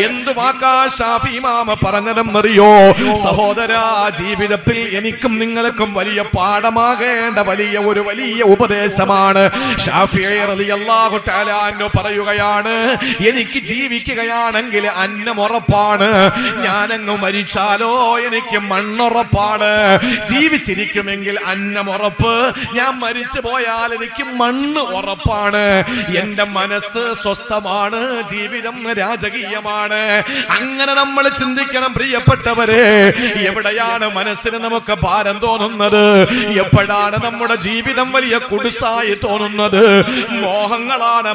S1: എന്ത് വാക്കാ ഷാഫി ഇമാമ പറഞ്ഞതെന്നറിയോ? സഹോദരാ, ജീവിതത്തിൽ എനിക്കും നിങ്ങൾക്കും വലിയ പാഠമാകേണ്ട വലിയ ഉപദേശമാണ്. ഷാഫിഈ റളിയല്ലാഹു തആല അൻഹു പറയുകയാണ്, എനിക്ക് ജീവിക്കുകയാണെങ്കിൽ അന്നം ഉറപ്പാണ്, ഞാനങ്ങ് മരിച്ചാലോ എനിക്ക് മണ്ണുറപ്പാണ്. ജീവിച്ചിരിക്കുമെങ്കിൽ അന്നം ഉറപ്പ്, ഞാൻ മരിച്ചു പോയാൽ എനിക്ക് മണ്ണ് ഉറപ്പാണ്. എന്റെ മനസ്സ് സ്വസ്ഥമാണ്, ജീവിതം രാജകീയമാണ്. അങ്ങനെ നമ്മൾ ചിന്തിക്കണം പ്രിയപ്പെട്ടവരെ. എവിടെയാണ് മനസ്സിന് നമുക്ക് ഭാരം തോന്നുന്നത്? എപ്പോഴാണ് നമ്മുടെ ജീവിതം വലിയ കുടുസായി തോന്നുന്നത്? മോഹങ്ങളാണ്.